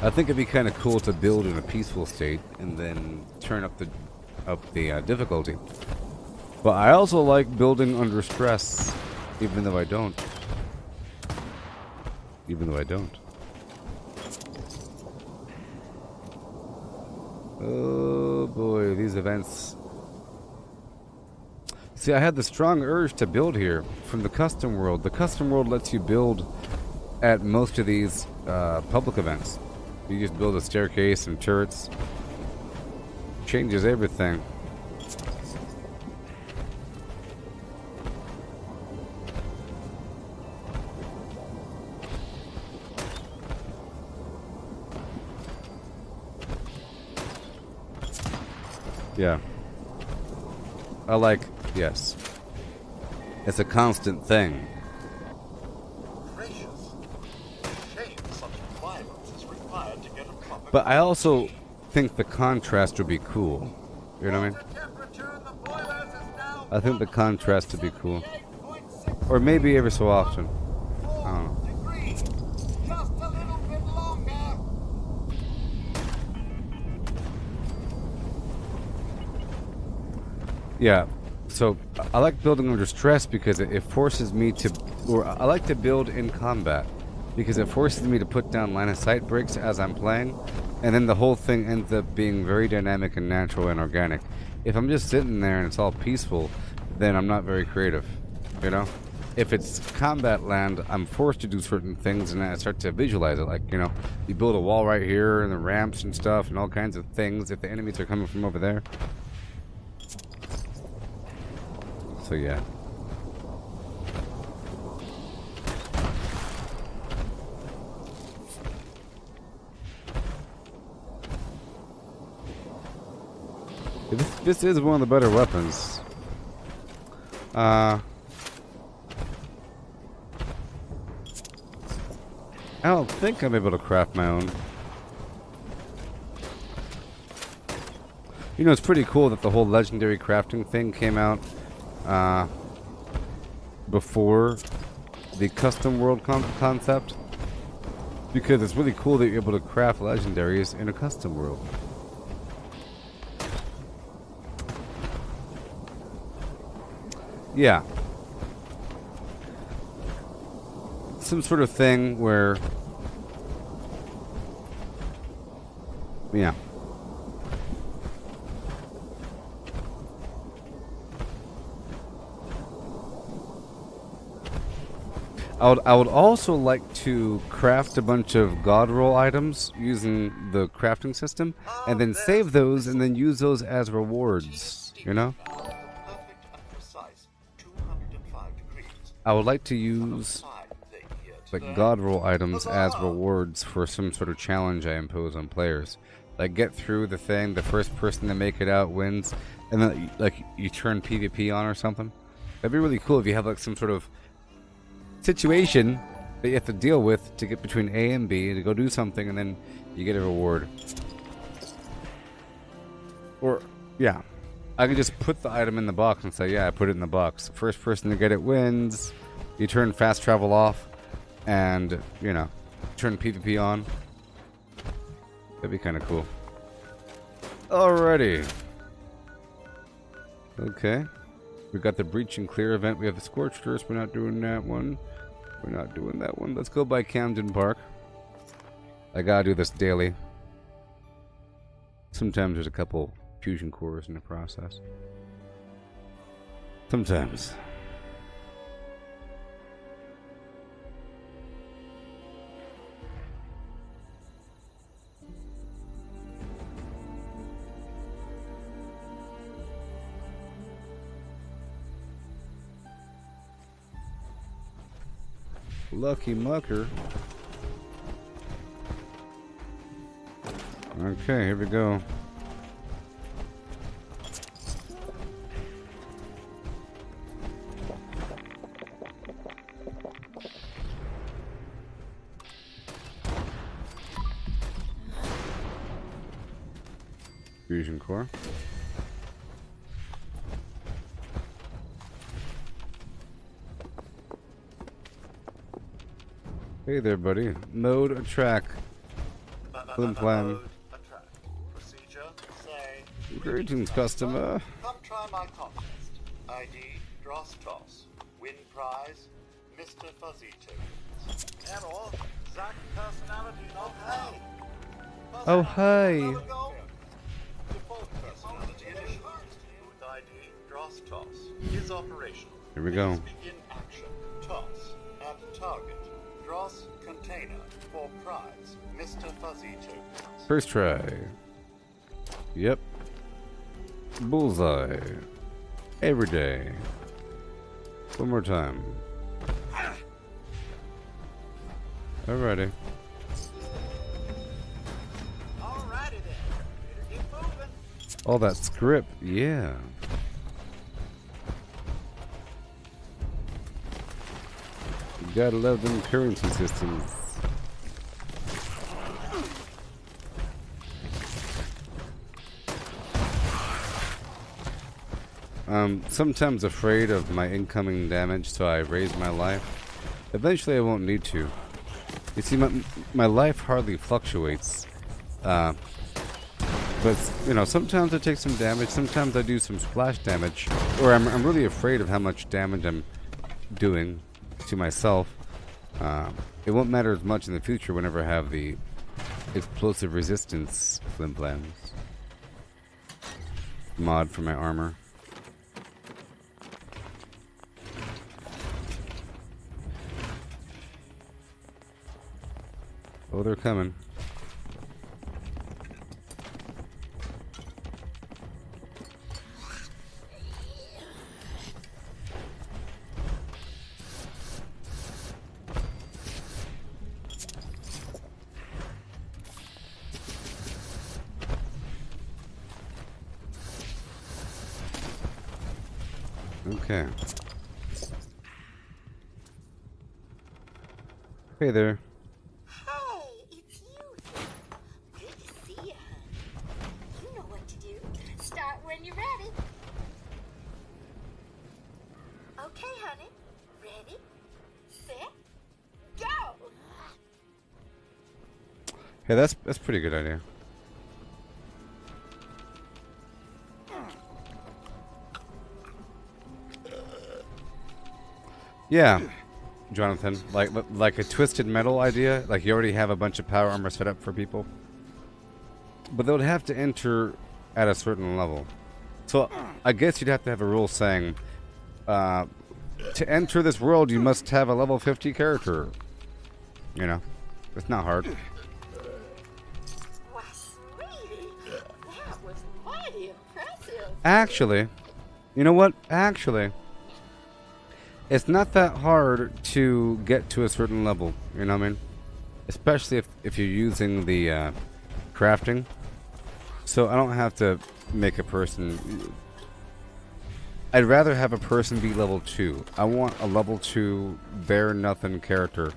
I think it'd be kind of cool to build in a peaceful state and then turn up the difficulty. But I also like building under stress, even though I don't. Oh boy, these events. See, I had the strong urge to build here from the custom world. The custom world lets you build at most of these public events. You just build a staircase and turrets. Changes everything. Yeah. Yes. It's a constant thing. Gracious. Shame such violence is required to get a proper. But I also think the contrast would be cool. You know what I mean? Water temperature in the boilers is now I think the contrast would be cool. 78.6 Or maybe every so often. I don't know. degrees. Just a little bit longer. Yeah. So I like building under stress because it forces me to, or I like to build in combat because it forces me to put down line of sight breaks as I'm playing, and then the whole thing ends up being very dynamic and natural and organic. If I'm just sitting there and it's all peaceful, then I'm not very creative, you know? if it's combat land, I'm forced to do certain things, and I start to visualize it. Like, you know, you build a wall right here, and the ramps and stuff, and all kinds of things if the enemies are coming from over there. So yeah. This is one of the better weapons. I don't think I'm able to craft my own. You know, it's pretty cool that the whole legendary crafting thing came out before the custom world concept, because it's really cool that you're able to craft legendaries in a custom world. Yeah. Some sort of thing where... Yeah. I would also like to craft a bunch of god roll items using the crafting system, and then save those and then use those as rewards, you know? I would like to use like god roll items as rewards for some sort of challenge I impose on players. Like, get through the thing, the first person to make it out wins, and then like you turn PvP on or something. That'd be really cool if you have like some sort of situation that you have to deal with to get between A and B to go do something, and then you get a reward. Or, yeah, I could just put the item in the box and say, yeah, I put it in the box. The first person to get it wins. You turn fast travel off, and, you know, turn PvP on. That'd be kind of cool. Alrighty. Okay. We got the Breach and Clear event. We have the Scorched Earth. We're not doing that one. We're not doing that one. Let's go by Camden Park. I gotta do this daily. Sometimes there's a couple fusion cores in the process. Sometimes. Lucky mucker. Okay, here we go. Fusion core. Hey there, buddy. Mode attract. Flim plan. Procedure, say... Greetings, customer. Come try my contest. ID, Dross Toss. Win prize, Mr. Fuzzy Tokens. Error, Zack personality not hey. Oh, hey. Default personality edition. With ID, Dross Toss. Is operational. Here we go. Please begin action. Toss. At target. Dross container for prize, Mr. Fuzzy Tokens. First try. Yep. Bullseye. Every day. One more time. Alrighty. Alrighty then. Better get moving. All that script, yeah. You gotta love them currency systems. Sometimes afraid of my incoming damage, so I raise my life. Eventually I won't need to. You see, my life hardly fluctuates. But, you know, sometimes I take some damage, sometimes I do some splash damage, or I'm really afraid of how much damage I'm doing to myself. It won't matter as much in the future whenever I have the explosive resistance flimplams mod for my armor. Oh, they're coming. Okay. Hey there. Hey, it's you. Good to see you, honey. You know what to do. Start when you're ready. Okay, honey. Ready, set, go. Hey, that's pretty good idea. Yeah, Jonathan, like a twisted metal idea. Like you already have a bunch of power armor set up for people, but they would have to enter at a certain level. So I guess you'd have to have a rule saying, to enter this world, you must have a level 50 character. You know, it's not hard. Why, sweetie, that was mighty impressive. Actually, you know what? Actually, it's not that hard to get to a certain level. You know what I mean? Especially if you're using the crafting. So I don't have to make a person. I'd rather have a person be level 2. I want a level 2 bare nothing character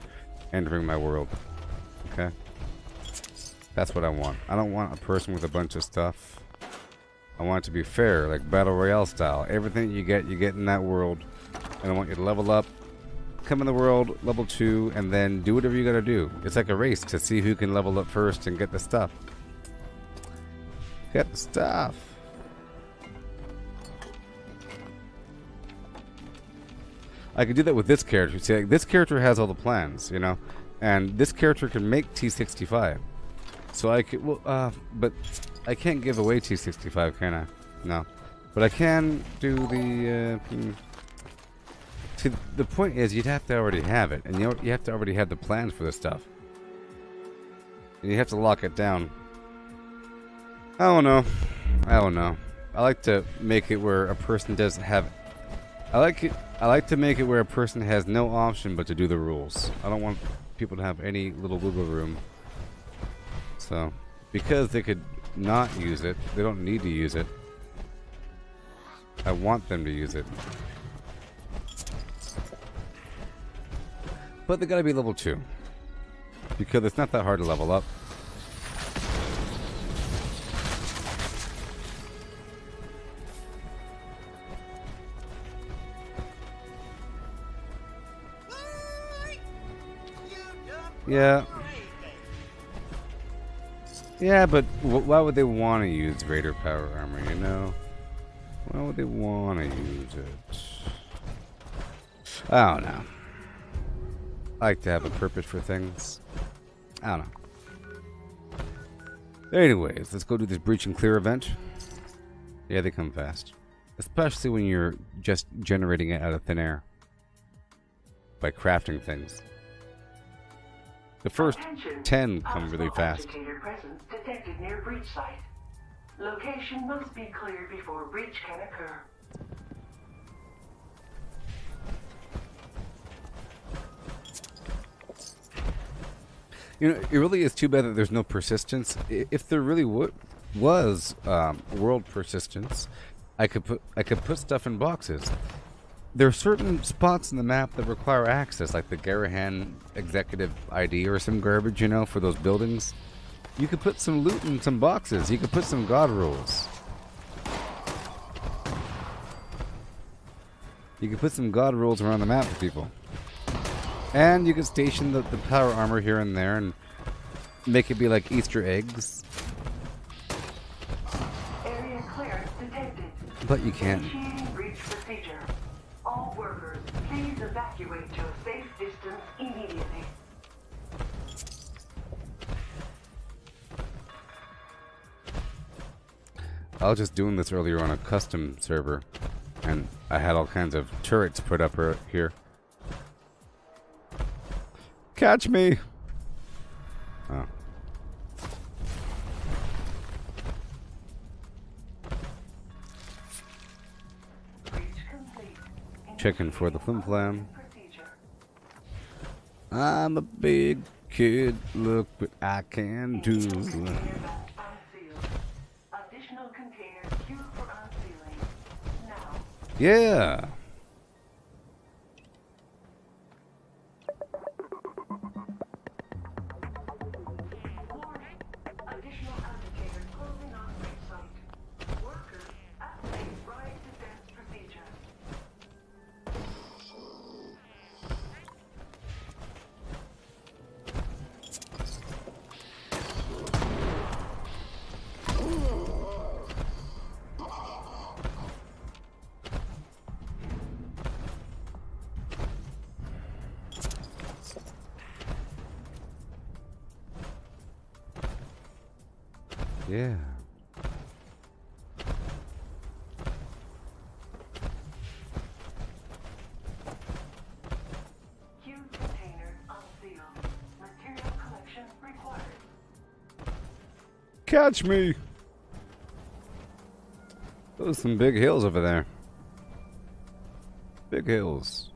entering my world. Okay? That's what I want. I don't want a person with a bunch of stuff. I want it to be fair, like Battle Royale style. Everything you get in that world. And I want you to level up, come in the world, level 2, and then do whatever you gotta do. It's like a race to see who can level up first and get the stuff. Get the stuff. I could do that with this character. See, like, this character has all the plans, you know? And this character can make T65. So I could, well, but I can't give away T65, can I? No. But I can do the, See, the point is you'd have to already have it. And you have to already have the plans for this stuff. And you have to lock it down. I don't know. I don't know. I like to make it where a person does have... I like to make it where a person has no option but to do the rules. I don't want people to have any little wiggle room. So, because they could not use it, they don't need to use it. I want them to use it. But they gotta be level 2. Because it's not that hard to level up. Yeah. Yeah, but why would they want to use Raider power armor, you know? Why would they want to use it? I don't know. I like to have a purpose for things. I don't know. Anyways, let's go do this breach and clear event. Yeah, they come fast. Especially when you're just generating it out of thin air. By crafting things. The first 10 come really fast. Presence detected near breach site. Location must be cleared before breach can occur. You know, it really is too bad that there's no persistence. If there really was world persistence, I could put stuff in boxes. There are certain spots in the map that require access, like the Garahan Executive ID or some garbage, you know, for those buildings. You could put some loot in some boxes. You could put some god rules. You could put some god rules around the map for people. And you could station the power armor here and there and make it be like Easter eggs. Area clearance detected. But you can't. Initiating breach procedure. All workers, please evacuate to a safe distance immediately. I was just doing this earlier on a custom server, and I had all kinds of turrets put up here. Catch me! Oh. Breach complete. Checking for the flim flam. Procedure. I'm a big kid. Look what I can do. Container back unsealed. Additional containers queued for unsealing. Now. Yeah. Warning. Additional containers closing on safe site. Workers, activate riot defense procedures. Yeah. Queued containers unsealed. Material collection required. Catch me. Those are some big hills over there. Big hills.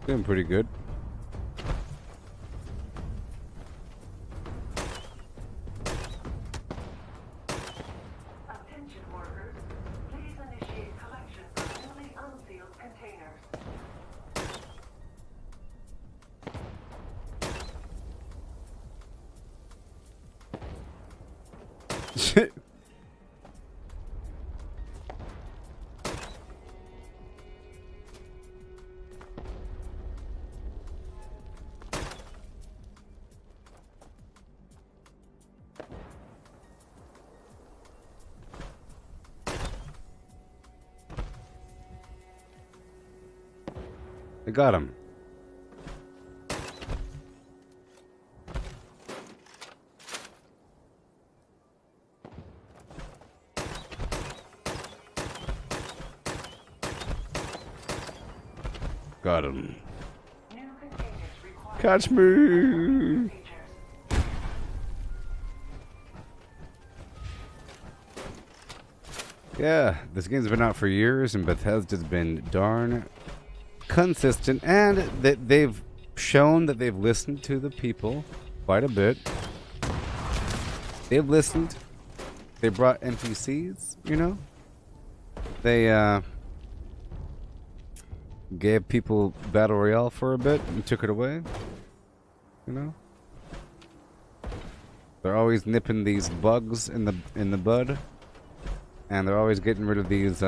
Doing pretty good. Attention workers. Please initiate collection of newly unsealed containers. Shit. I got him. Got him. New containers required. Catch me. Procedures. Yeah, this game's been out for years, and Bethesda's been darn consistent, and they've shown that they've listened to the people quite a bit. They've listened. They brought NPCs, you know. They gave people Battle Royale for a bit and took it away, you know. They're always nipping these bugs in the bud. And they're always getting rid of these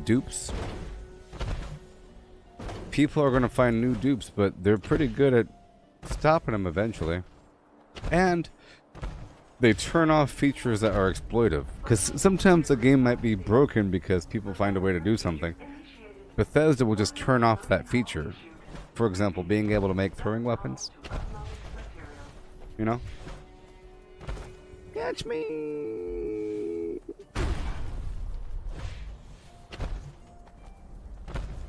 dupes. People are going to find new dupes, but they're pretty good at stopping them eventually. And they turn off features that are exploitive. Because sometimes a game might be broken because people find a way to do something. Bethesda will just turn off that feature. For example, being able to make throwing weapons. You know? Catch me!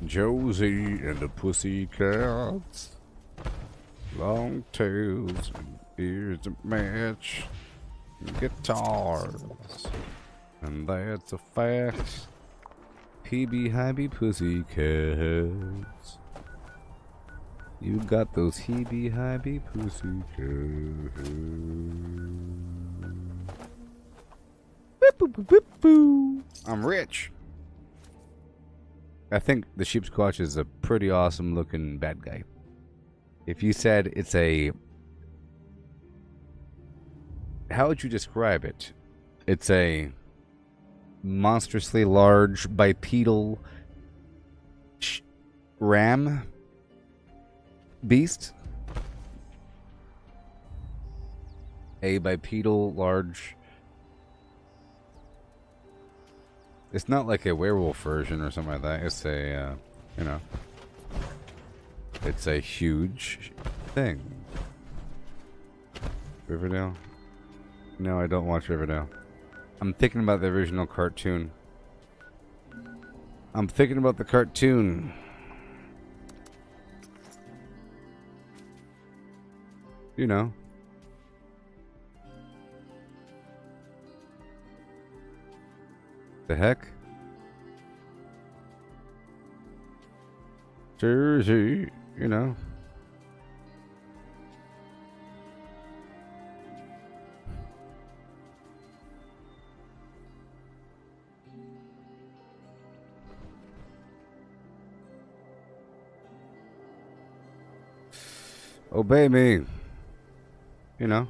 Josie and the Pussycats, long tails and ears to match, guitars, and that's a fact. PB Hybe Pussycats, you got those Hebe Hybe Pussycats. Boop, boop, boop, boop, boop. I'm rich. I think the Sheepsquatch is a pretty awesome looking bad guy. If you said it's a... How would you describe it? It's a monstrously large bipedal ram beast? a bipedal large. It's not like a werewolf version or something like that. It's a, you know, it's a huge thing. Riverdale? No, I don't watch Riverdale. I'm thinking about the original cartoon. I'm thinking about the cartoon. You know. The heck? Jersey, you know. Obey me. You know.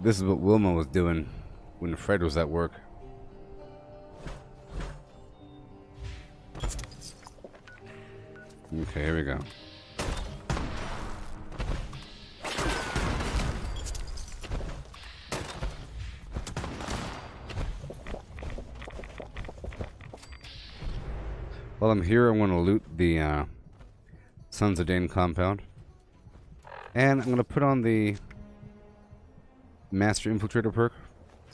This is what Wilma was doing when Fred was at work. Okay, here we go. While I'm here, I want to loot the Sons of Dane compound. And I'm going to put on the Master Infiltrator perk.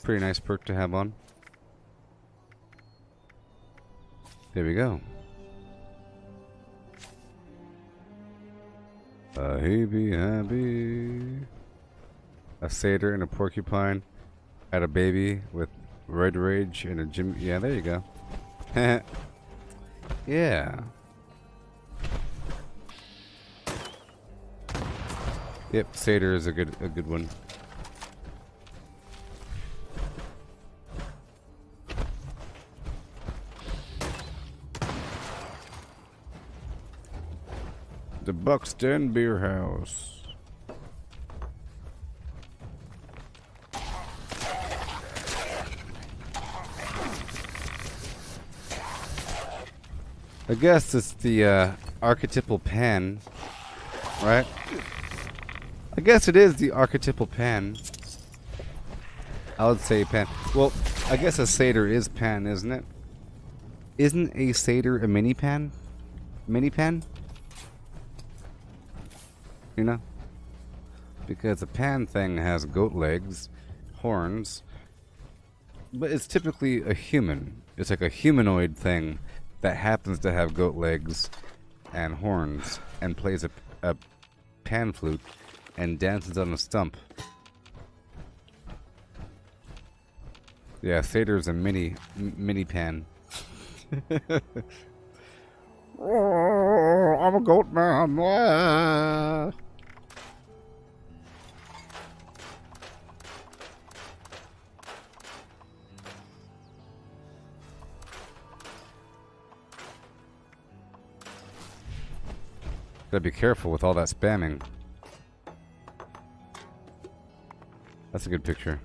Pretty nice perk to have on. There we go. A happy, happy. A satyr and a porcupine. Had a baby with red rage and a gym. Yeah, there you go. Yeah. Yep, satyr is a good one. The Buxton Beer House. I guess it's the archetypal pan, right? I guess it is the archetypal pan. I would say pan. Well, I guess a satyr is pan, isn't it? Isn't a satyr a mini pan? Mini pan? You know? Because a pan thing has goat legs, horns, but it's typically a human. It's like a humanoid thing that happens to have goat legs and horns and plays a pan flute and dances on a stump. Yeah, satyr's a mini pan. Oh, I'm a goat man. Ah. Gotta be careful with all that spamming. That's a good picture.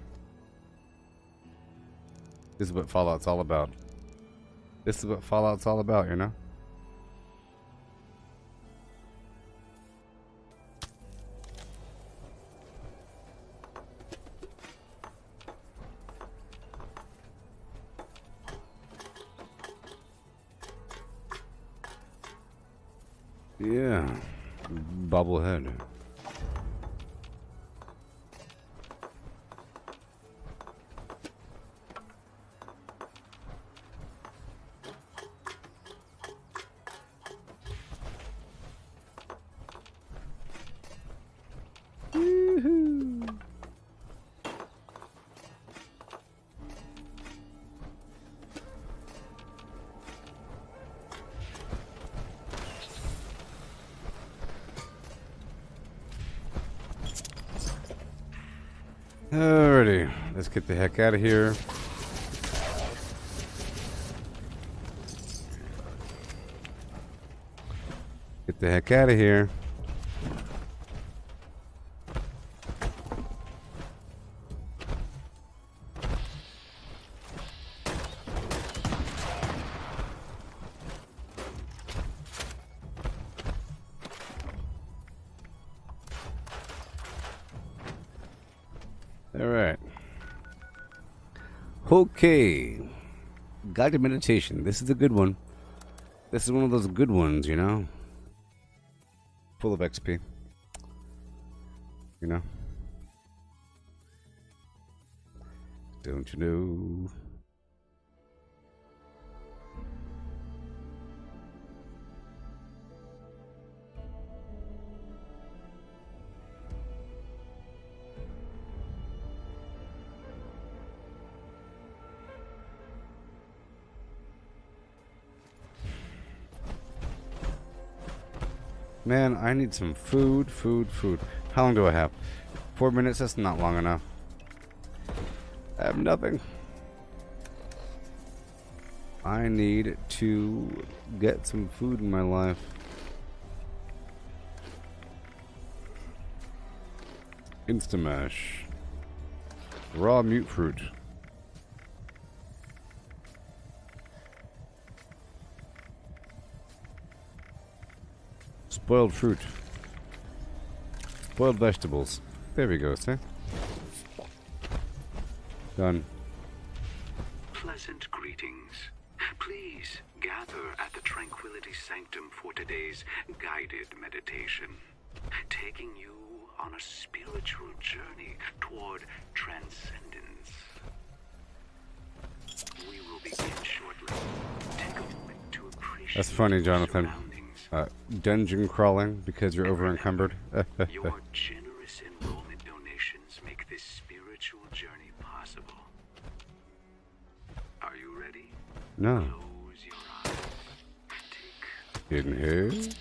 This is what Fallout's all about. This is what Fallout's all about, you know? Yeah. Bobblehead. Alrighty, let's get the heck out of here. Get the heck out of here. Alright. Okay. Guided meditation. This is a good one. This is one of those good ones, you know? Full of XP. You know? Don't you know? Man, I need some food. How long do I have? 4 minutes? That's not long enough. I have nothing. I need to get some food in my life. Instamash. Raw mute fruit. Spoiled fruit. Spoiled vegetables. There we go, sir. Done. Pleasant greetings. Please gather at the Tranquility Sanctum for today's guided meditation, taking you on a spiritual journey toward transcendence. We will begin shortly. Take a moment to appreciate. That's funny, Jonathan. surroundings. Dungeon crawling because you're over encumbered. Your generous enrollment donations make this spiritual journey possible. Are you ready? No. Close your eyes. Take Inhale. inhale.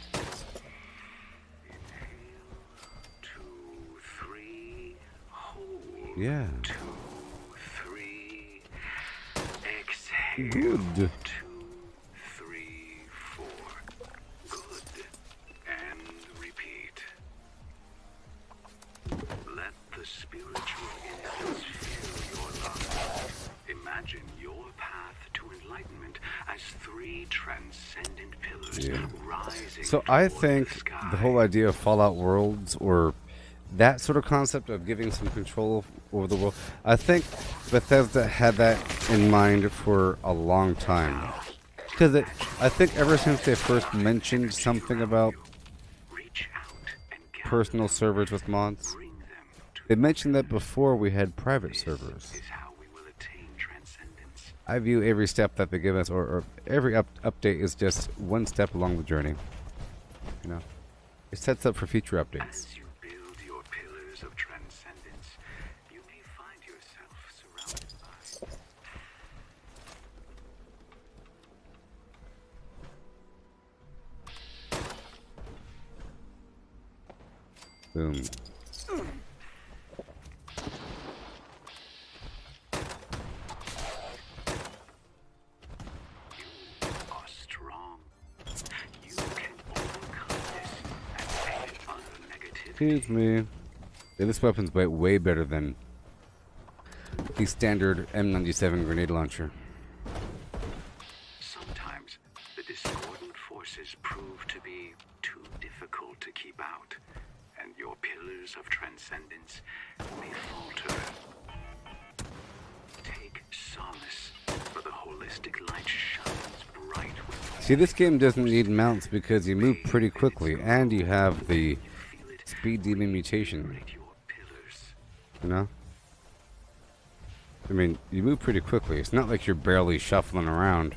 2, 3. Hold. Yeah. 2, 3. Exhale. Good. 2, 3, 4. Good. And repeat. Let the spiritual incense fill your lungs. Imagine your path to enlightenment as 3 transcendent pillars Yeah. rising So I toward think the sky. the whole idea of Fallout Worlds, or that sort of concept of giving some control over the world, I think Bethesda had that in mind for a long time. Because I think ever since they first mentioned something about Reach out and gather personal them. servers with mods, Bring them to they mentioned that before we had private servers. is how we will attain transcendence. I view every step that they give us, or every update, is just one step along the journey. You know, it sets up for future updates. As you build your pillars of transcendence, you may find yourself surrounded by Boom. are strong. You can overcome this and any other negativity. Excuse me. Yeah, this weapon's way better than the standard M97 grenade launcher. Sometimes the discordant forces prove to be too difficult to keep out, and your pillars of transcendence may falter. Take solace, for the holistic light shines bright within. See, this game doesn't need mounts because you move pretty quickly, and you have the Feel it speed demon mutation. liberate your pillars. You know? I mean, you move pretty quickly. It's not like you're barely shuffling around.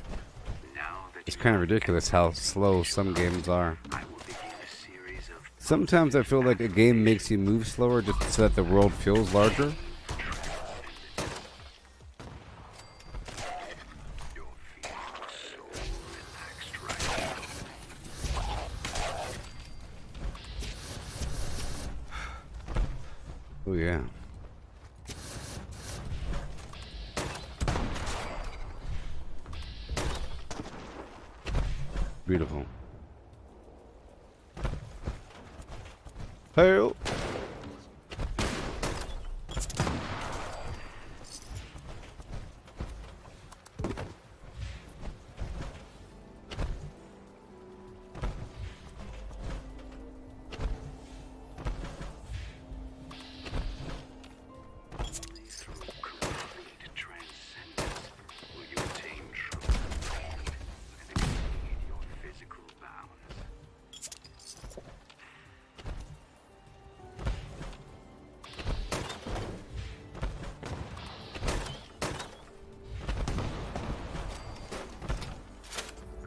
Now that It's you kind of have ridiculous how slow some games are. I will begin a series of Sometimes I feel like a game makes you move slower just so that the world feels larger. your feet so relaxed right now. Oh yeah. Beautiful. Hail.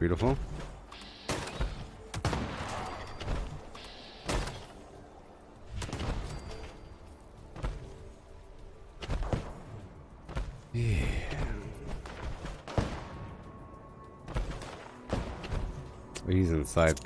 Beautiful. Yeah. Oh, he's inside.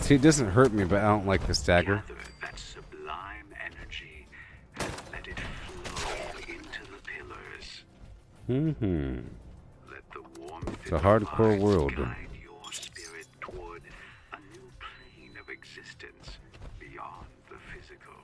See, it doesn't hurt me, but I don't like the stagger. Gather that sublime energy and let it flow into the pillars. Mm-hmm. Let the warmth It's a hardcore world. guide your spirit toward a new plane of existence beyond the physical.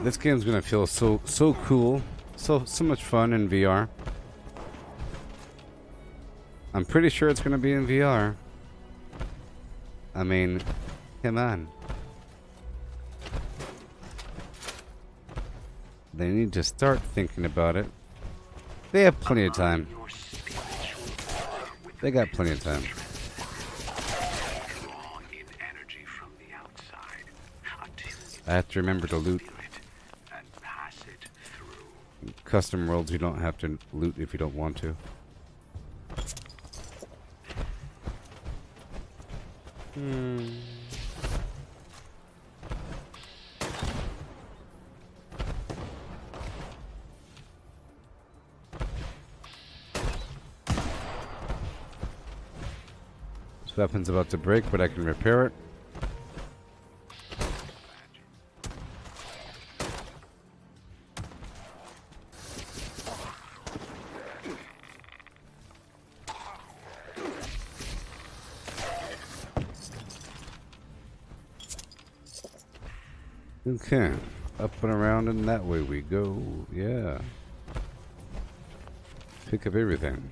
This game's gonna feel so cool, so much fun in VR. I'm pretty sure it's gonna be in VR. I mean, come on. They need to start thinking about it. They have plenty of time. They got plenty of time. Draw in energy from the outside until I have to remember to loot. and pass it through. Custom worlds, you don't have to loot if you don't want to. This weapon's about to break, but I can repair it. Okay, up and around and that way we go. Yeah. Pick up everything.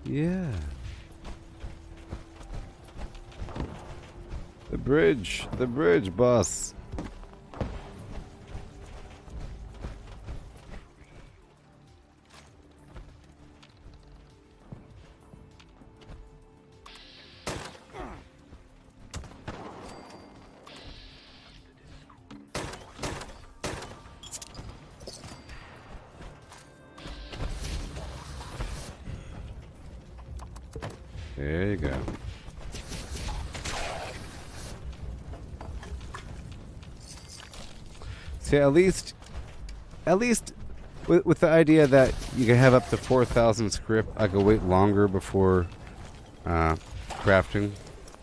Yeah. The bridge, boss. There you go. See, at least with the idea that you can have up to 4,000 script, I could wait longer before crafting,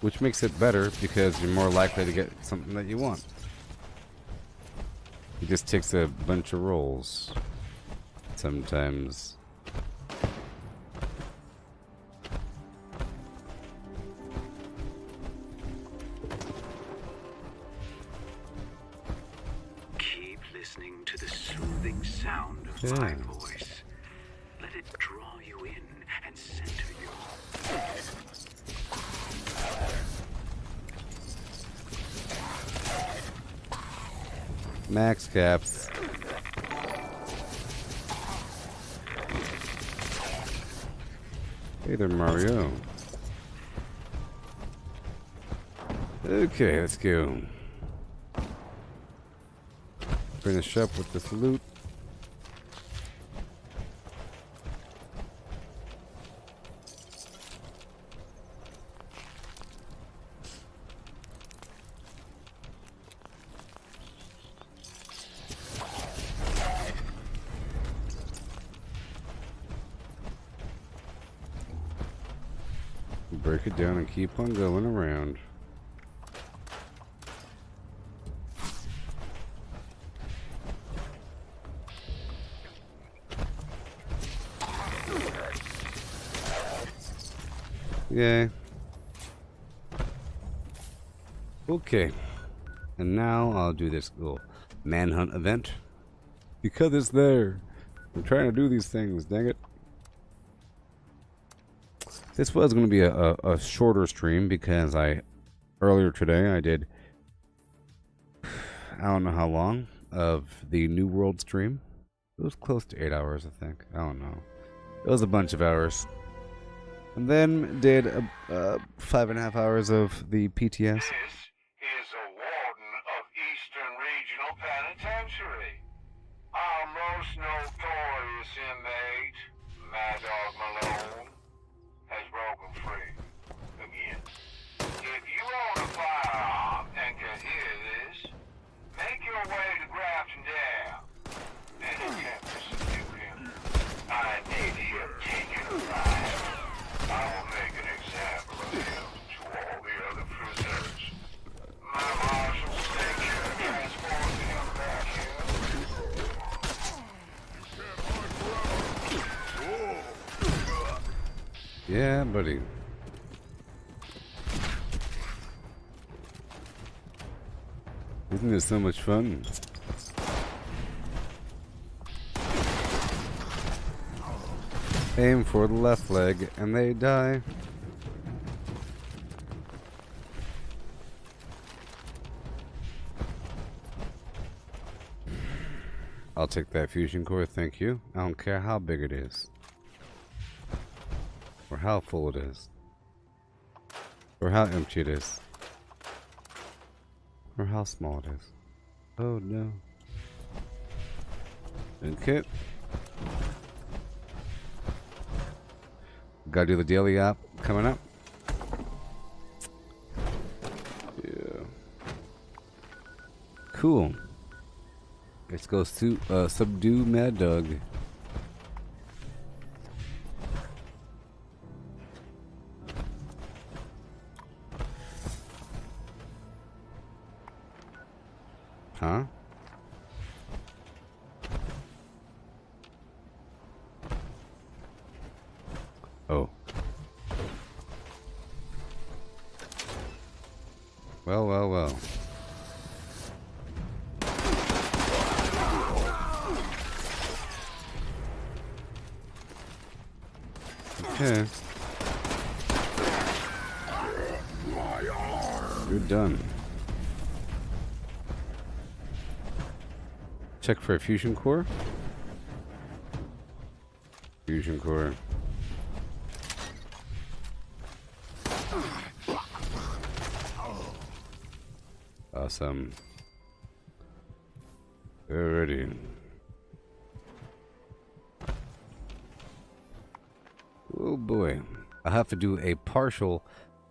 which makes it better because you're more likely to get something that you want. It just takes a bunch of rolls sometimes. Keep listening to the soothing sound of my voice. Let it draw you in and center you. Max caps. Hey there, Mario. Okay, let's go. Finish up with this loot. Break it down and keep on going around. Yay. Okay. And now I'll do this little manhunt event. Because it's there. I'm trying to do these things, dang it. This was going to be a shorter stream because earlier today I did, I don't know how long, of the New World stream. It was close to 8 hours, I think. I don't know. It was a bunch of hours. And then did 5.5 hours of the PTS. This is a warden of Eastern Regional Penitentiary. Our most notorious inmate, Mad Dog Malone, has broken free again. If you own a firearm and can hear this, make your way to Grafton Dam and attempt to subdue him. I need him taken alive. I will make an example of him to all the other prisoners. My marshal's station transport him back here. Yeah, buddy. Isn't this so much fun? Aim for the left leg and they die. I'll take that fusion core, thank you. I don't care how big it is. Or how full it is. Or how empty it is. Or how small it is. Oh no. Okay. Gotta do the daily app coming up. Yeah. Cool. Let's go subdue Mad Dog. Huh? Oh. Well, well, well. Okay. You're done. Check for a fusion core. Fusion core. Awesome. Alrighty. Oh boy. I have to do a partial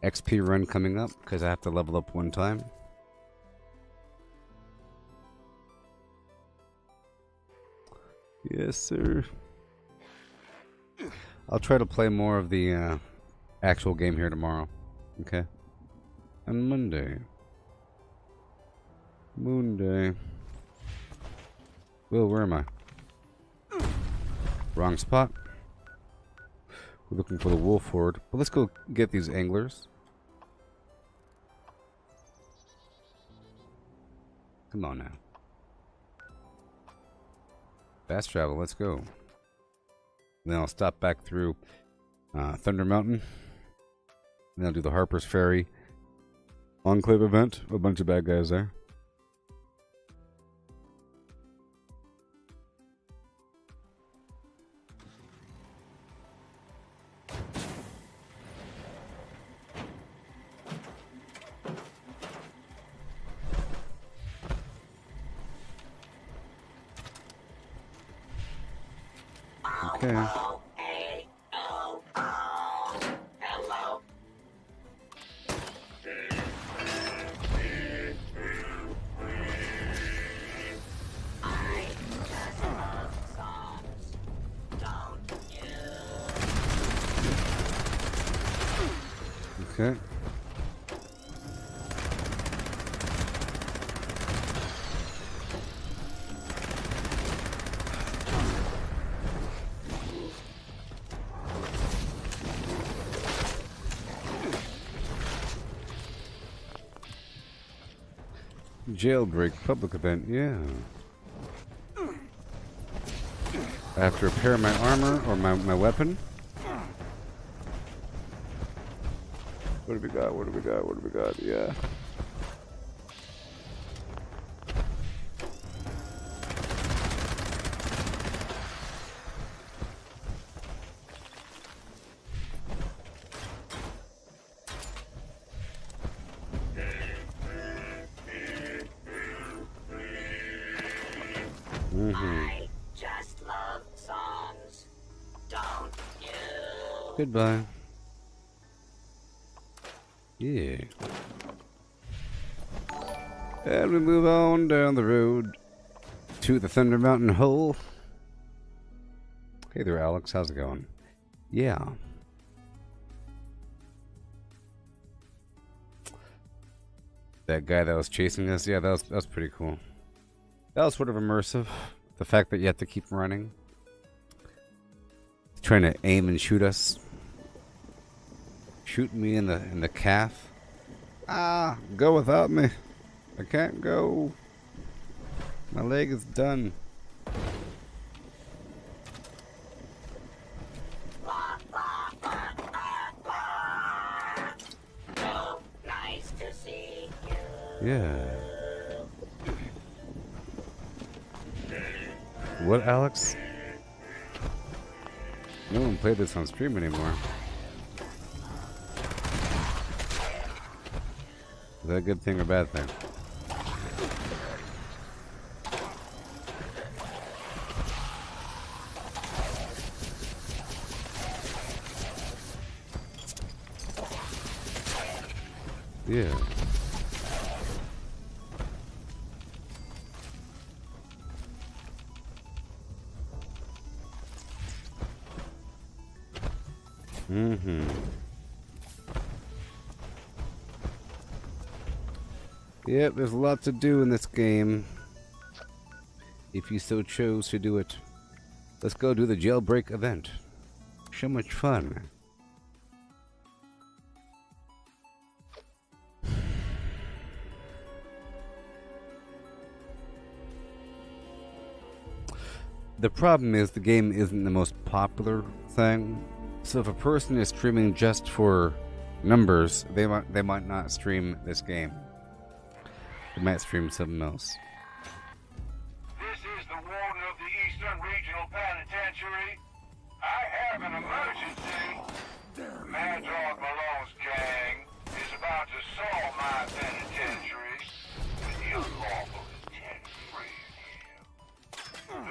XP run coming up because I have to level up one time. Yes, sir. I'll try to play more of the actual game here tomorrow. Okay. And Monday. Moon Day. Will, where am I? Wrong spot. We're looking for the wolf horde. Well, let's go get these anglers. Come on now. Fast travel, let's go. Then I'll stop back through Thunder Mountain. Then I'll do the Harper's Ferry Enclave event. A bunch of bad guys there. Okay. Hello. Okay. Jailbreak public event, yeah. I have to repair my armor or my weapon. What do we got? What do we got? What do we got? Yeah. I just love songs. Don't you? Goodbye. Yeah. And we move on down the road to the Thunder Mountain Hole. Hey there, Alex. How's it going? Yeah. That guy that was chasing us, yeah, that was pretty cool. That was sort of immersive. The fact that you have to keep running. Trying to aim and shoot us. Shoot me in the calf. Ah, go without me. I can't go. My leg is done. So nice to see you. Yeah. What, Alex? No one played this on stream anymore. Is that a good thing or bad thing? Yeah. Mm-hmm. Yep, there's a lot to do in this game. If you so chose to do it. Let's go do the jailbreak event. So much fun. The problem is the game isn't the most popular thing. So if a person is streaming just for numbers, they might not stream this game. They might stream something else. This is the warden of the Eastern Regional Penitentiary. I have an emergency. Mad Dog Malone's gang is about to assault my penitentiary with the unlawful intent free here.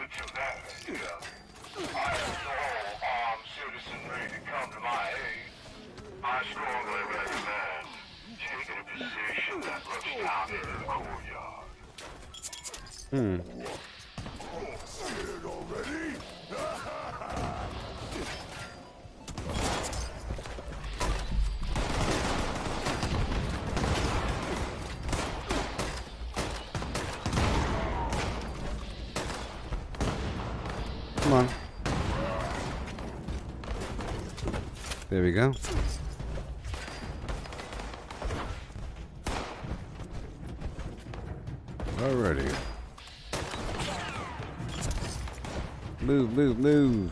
To that end, I have all armed citizenry to come to my aid. I strongly recommend taking a position that looks down into the courtyard. Scared already? Come on. There we go. Alrighty. Move, move, move.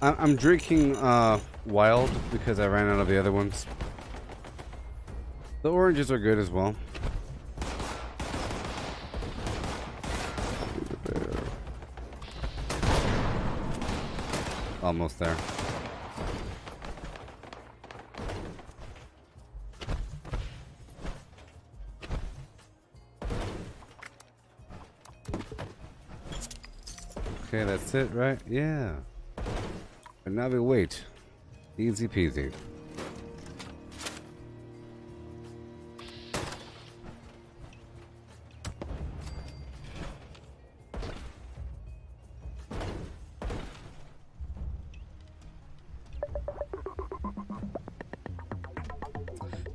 I'm drinking wild because I ran out of the other ones. The oranges are good as well. Almost there. Okay, that's it, right? Yeah. And now we wait. Easy peasy.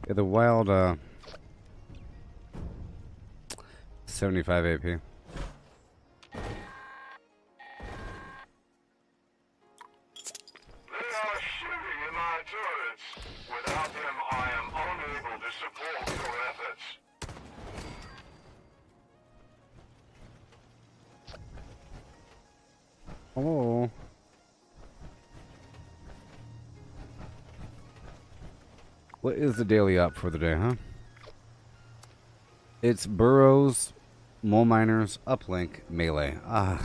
Yeah, the wild 75 AP. They are shooting in my turrets. Without them, I am unable to support your efforts. Oh. What is the daily up for the day, huh? It's burrows, mole miners, uplink, melee. Ah.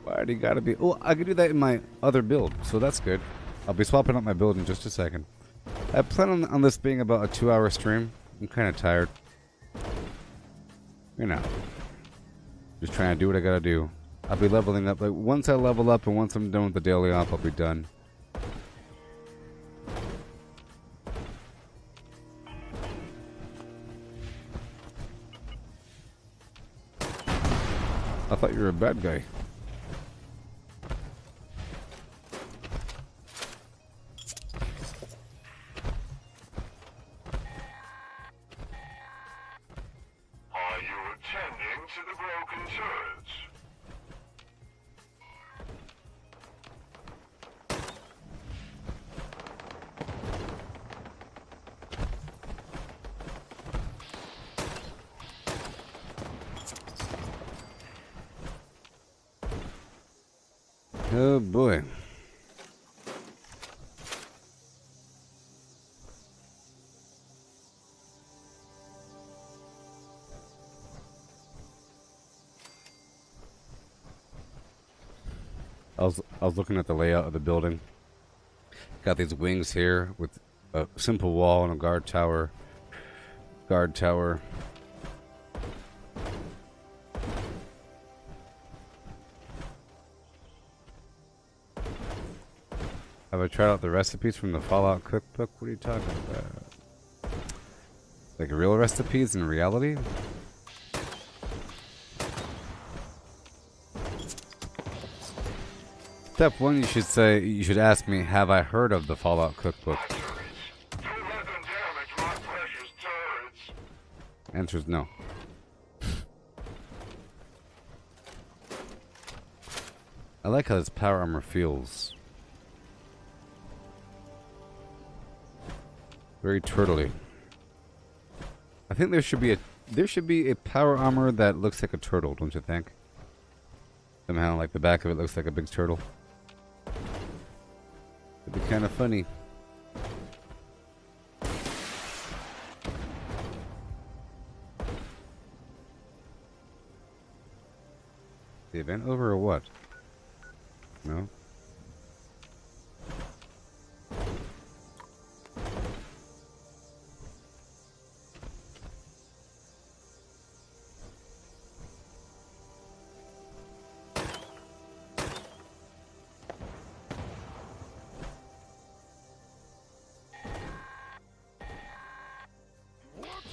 Why do you gotta be... Oh, I could do that in my other build, so that's good. I'll be swapping up my build in just a second. I plan on this being about a 2-hour stream. I'm kind of tired. You know. Just trying to do what I gotta do. I'll be leveling up. Like, once I level up and once I'm done with the daily op, I'll be done. I thought you were a bad guy. Are you attending to the broken turrets? Oh boy. I was looking at the layout of the building. Got these wings here with a simple wall and a guard tower. Guard tower. Have I tried out the recipes from the Fallout cookbook? What are you talking about? Like real recipes in reality? Step 1, you should ask me, have I heard of the Fallout cookbook? Answer is no. I like how this power armor feels. Very turtly. I think there should be a power armor that looks like a turtle, don't you think? Somehow, like the back of it looks like a big turtle. It'd be kind of funny. The event over or what? No?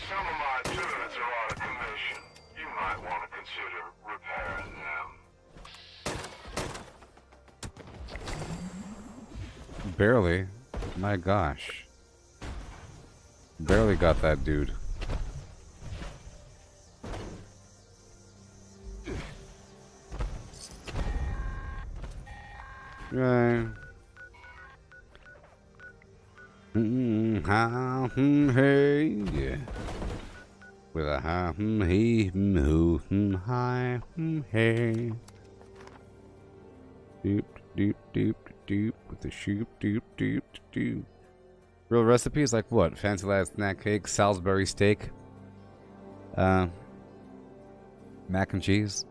Some of my turrets are out of commission. You might want to consider repairing them. Barely. My gosh. Barely got that dude. Right. Hey, yeah. With a ha, he, hoo, hi, hey. Doop, doop, doop, doop, with the shoop, doop, doop, doop. Real recipes like what? Fancy lad snack cake, Salisbury steak, mac and cheese.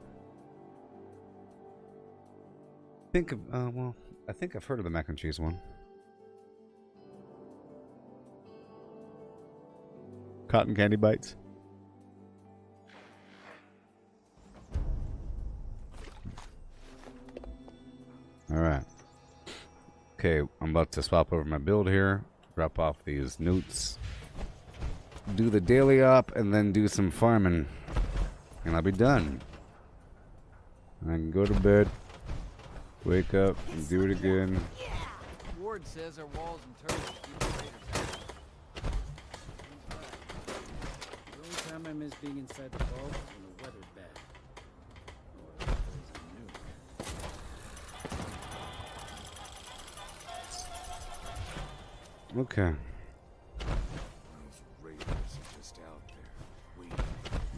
Think of, well, I think I've heard of the mac and cheese one. Cotton candy bites. Alright. Okay, I'm about to swap over my build here. Drop off these notes. Do the daily op and then do some farming. And I'll be done. I can go to bed. Wake up and do it again. Ward says our walls and turrets keep the raiders out. time I miss being inside the vault is when the weather's bad. Or if there's a nuke. Okay.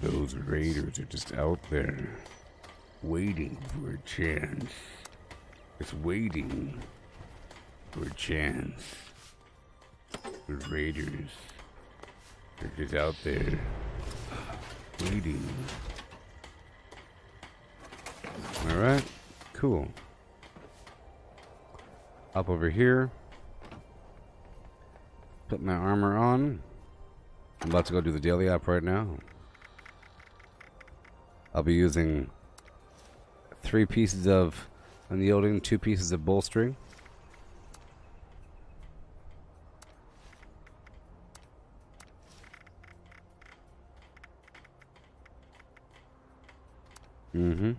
Those raiders are just out there waiting for a chance. It's waiting for a chance. The raiders are just out there waiting. Alright, cool. Up over here. Put my armor on. I'm about to go do the daily op right now. I'll be using 3 pieces of unyielding, 2 pieces of bolstering. Mm-hmm.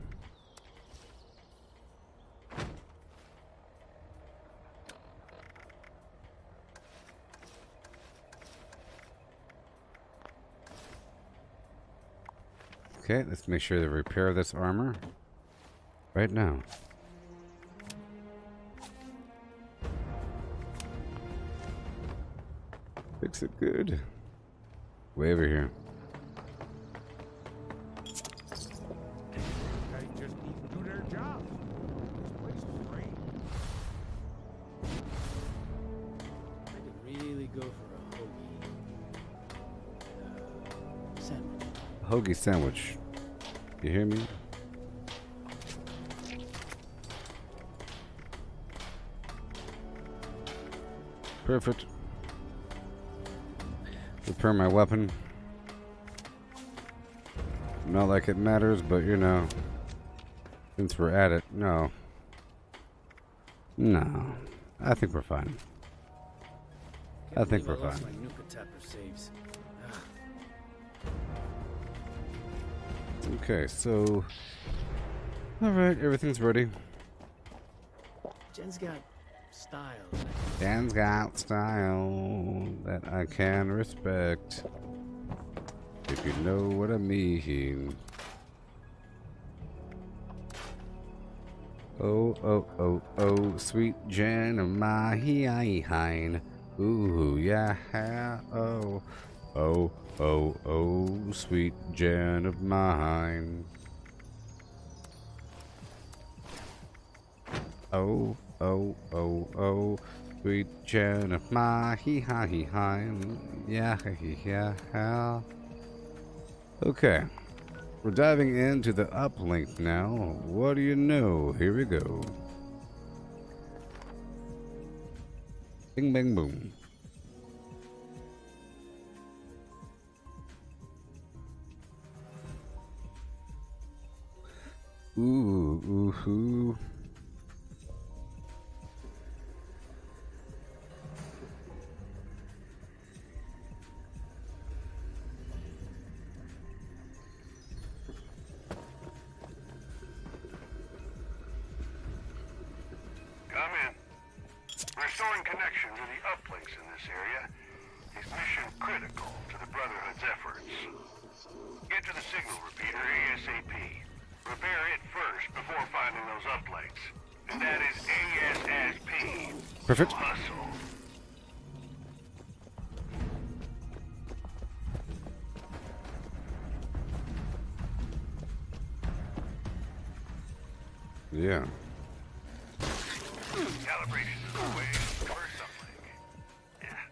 Okay, let's make sure to repair this armor right now. Fix it good. Way over here. Guys just need to do their job. This place is great. I could really go for a hoagie. Sandwich. Hoagie sandwich. You hear me? Perfect. Repair my weapon. Not like it matters, but you know, since we're at it, no. No. I think we're fine. I think we're fine. My nuke saves. Okay, so alright, everything's ready. Jen's got style. Dan's got style that I can respect, if you know what I mean. Oh, oh, oh, oh, sweet Jen of my hine. Ooh, yeah, oh, oh, oh, oh, sweet Jen of mine. Oh, oh, oh, oh, sweet Jen of my hine. Yeah, yeah. Okay. We're diving into the uplink now. What do you know? Here we go. Bing, bang, boom. Ooh, ooh. Come in. Restoring connection to the uplinks in this area is mission critical to the Brotherhood's efforts. Get to the signal repeater ASAP. Repair it first before finding those uplinks. And that is ASAP. Perfect. Hustle. Yeah. Calibrated the way for something. Yeah.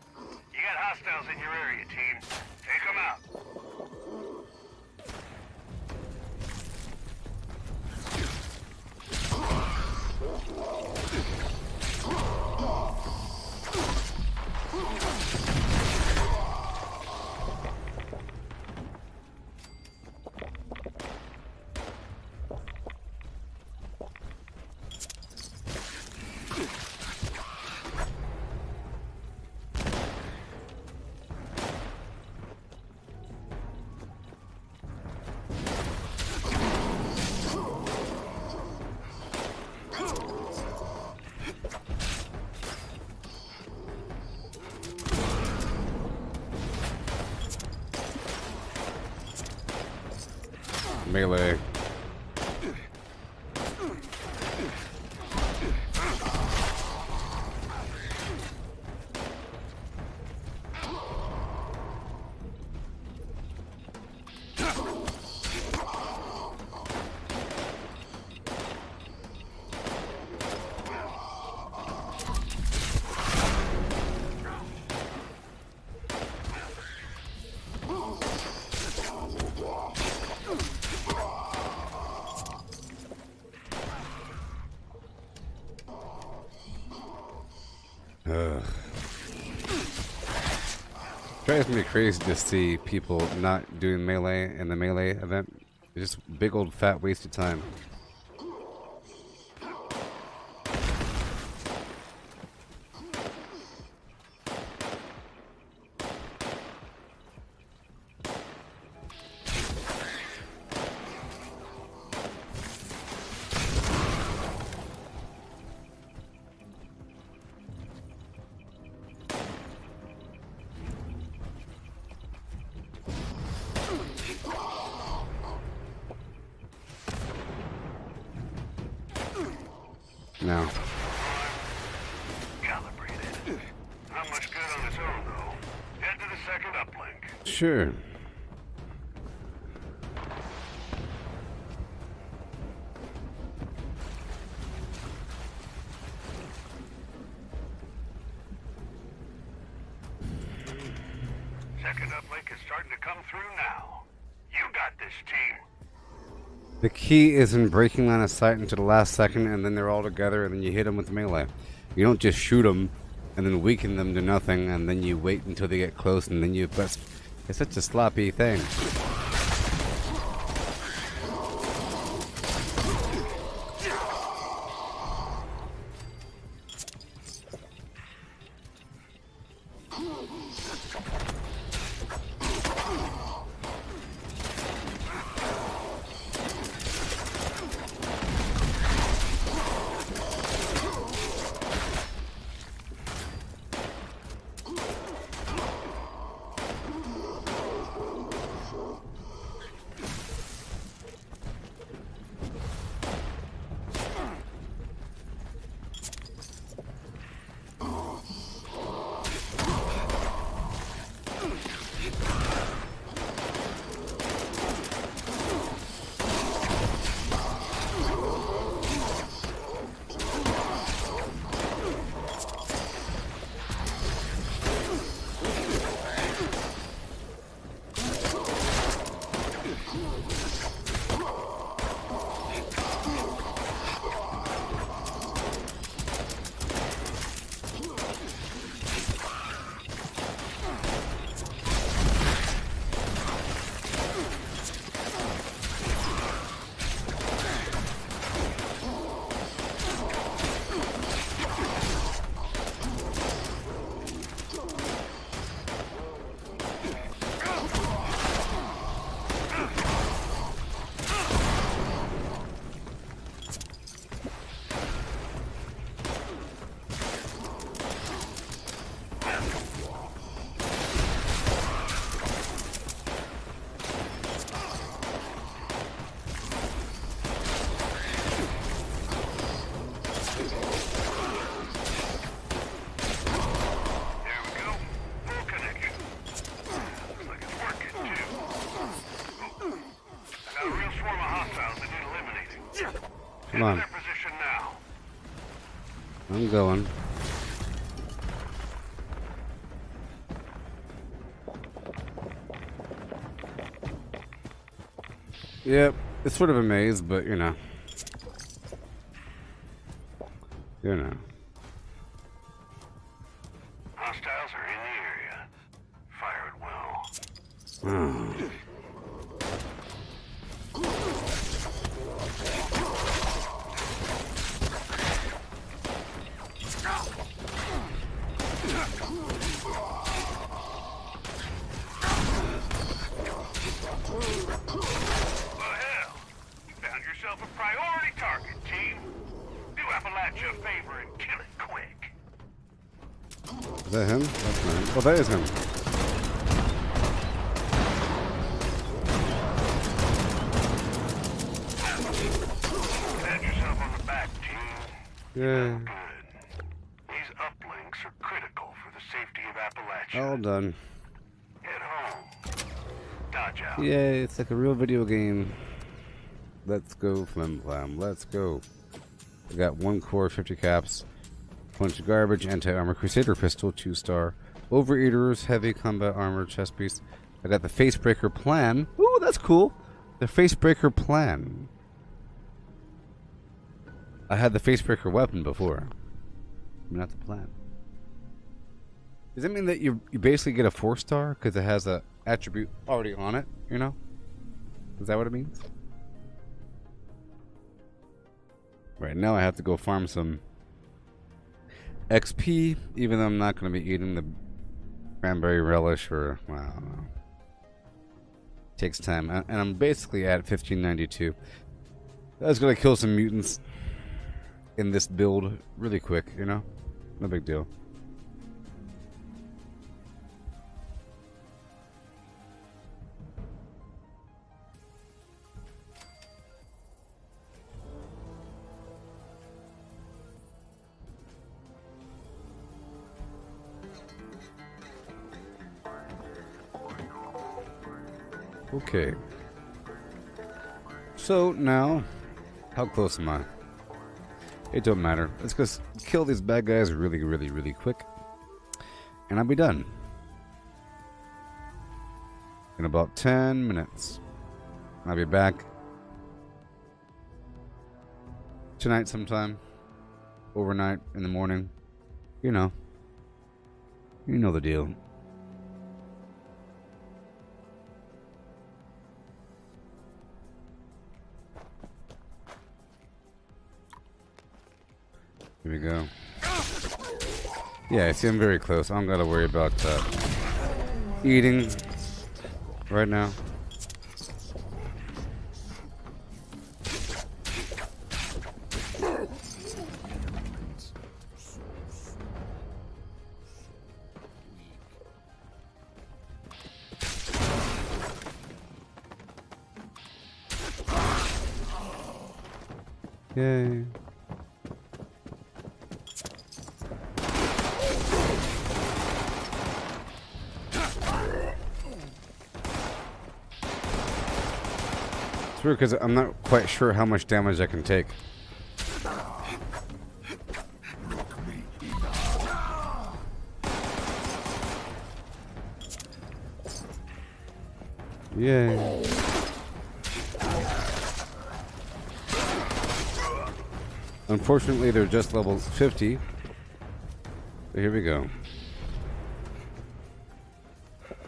You got hostiles in your area, team. Take them out. melee. Drives me crazy to see people not doing melee in the melee event. It's just big old fat waste of time. No. Calibrated. Not much good on its own, though. Head to the second uplink. Sure. Second uplink is starting to come through now. You got this, team. The key is in breaking line of sight into the last second, and then they're all together, and then you hit them with melee. You don't just shoot them and then weaken them to nothing, and then you wait until they get close, and then you press. It's such a sloppy thing. Come on. I'm going. Yep, it's sort of a maze, but you know. You know. Hostiles are in the area. Fire at will. Oh. Is that him? That's not him. Oh, that is him. Yeah. Good. These uplinks are critical for the safety of Appalachia. All done. Head home. Dodge out. Yay, it's like a real video game. Let's go, Flim Flam. Let's go. I got 1 core, 50 caps, bunch of garbage, anti-armor crusader pistol, 2-star, overeaters, heavy combat armor, chest piece. I got the facebreaker plan. Ooh, that's cool. The facebreaker plan. I had the facebreaker weapon before, not the plan. Does that mean that you basically get a 4-star because it has a attribute already on it? You know? Is that what it means? Right now I have to go farm some XP, even though I'm not going to be eating the cranberry relish or, well, I don't know. Takes time. And I'm basically at 1592. I was going to kill some mutants in this build really quick, you know? No big deal. Okay. So now, how close am I? It don't matter. Let's just kill these bad guys really, really, really quick. And I'll be done. In about 10 minutes. I'll be back tonight sometime. Overnight, in the morning. You know. You know the deal. Here we go. Yeah, see, I'm very close. I don't gotta worry about eating right now. Yay. It's weird because I'm not quite sure how much damage I can take. Yay. Unfortunately, they're just level 50. But here we go.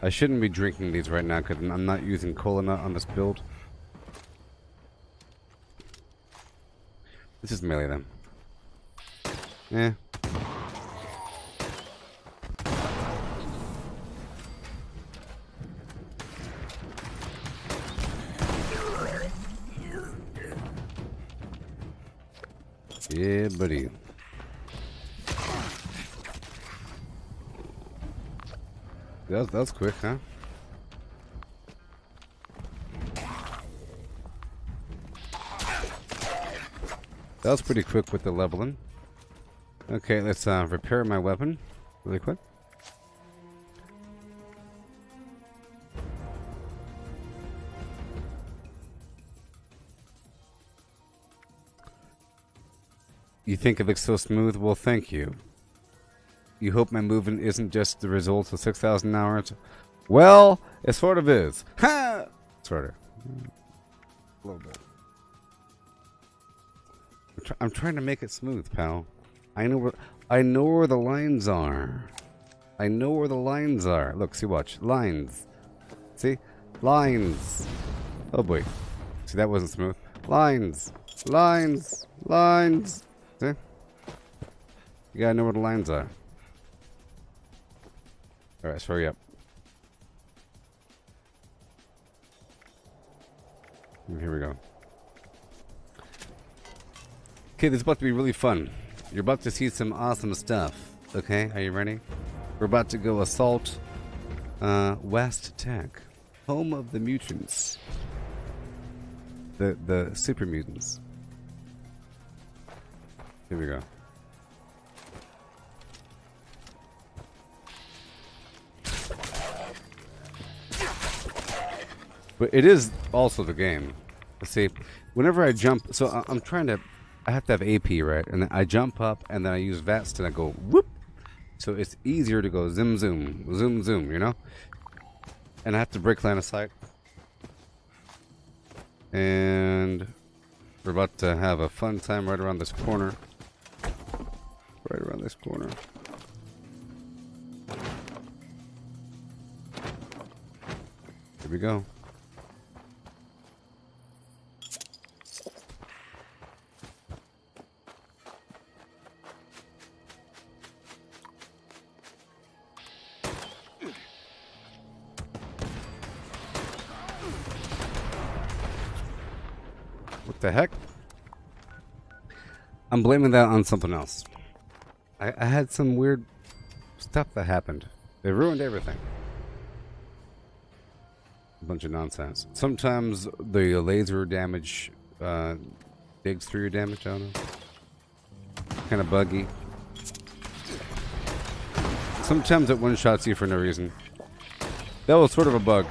I shouldn't be drinking these right now because I'm not using cola nut on this build. Let's just melee them. Eh. Yeah, buddy. That was quick, huh? That was pretty quick with the leveling. Okay, let's repair my weapon really quick. You think it looks so smooth? Well, thank you. You hope my movement isn't just the result of 6,000 hours? Well, it sort of is. Ha! Sort of. A little bit. I'm trying to make it smooth, pal. I know where the lines are. I know where the lines are. Look, see, watch. Lines. See? Lines. Oh boy. See, that wasn't smooth. Lines. Lines. Lines. See? You gotta know where the lines are. Alright, so hurry up. Here we go. Okay, this is about to be really fun. You're about to see some awesome stuff. Okay, are you ready? We're about to go assault West Tech, home of the mutants, the super mutants. Here we go. But it is also the game. See, whenever I jump, so I'm trying to, I have to have AP, right? And then I jump up, and then I use VATS, and I go whoop. So it's easier to go zoom, zoom, zoom, zoom, you know? And I have to break line of sight. And we're about to have a fun time right around this corner. Right around this corner. Here we go. What the heck? I'm blaming that on something else. I had some weird stuff that happened. They ruined everything. A bunch of nonsense. Sometimes the laser damage digs through your damage, I don't know. Kind of buggy. Sometimes it one-shots you for no reason. That was sort of a bug.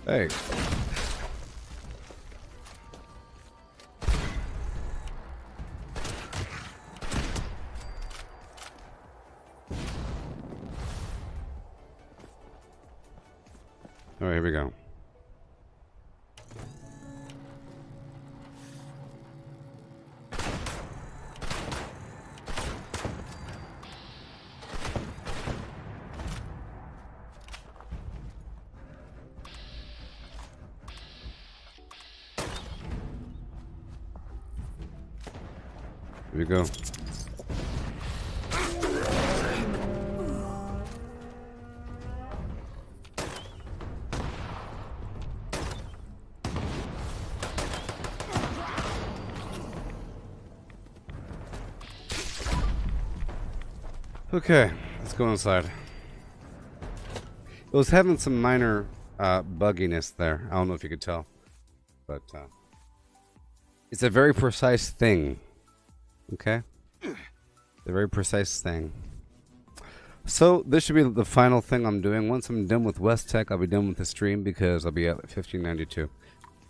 Hey. All right, here we go. Here we go. Okay, let's go inside. It was having some minor bugginess there. I don't know if you could tell, but it's a very precise thing. Okay? A very precise thing. So, this should be the final thing I'm doing. Once I'm done with West Tech, I'll be done with the stream because I'll be at 1592.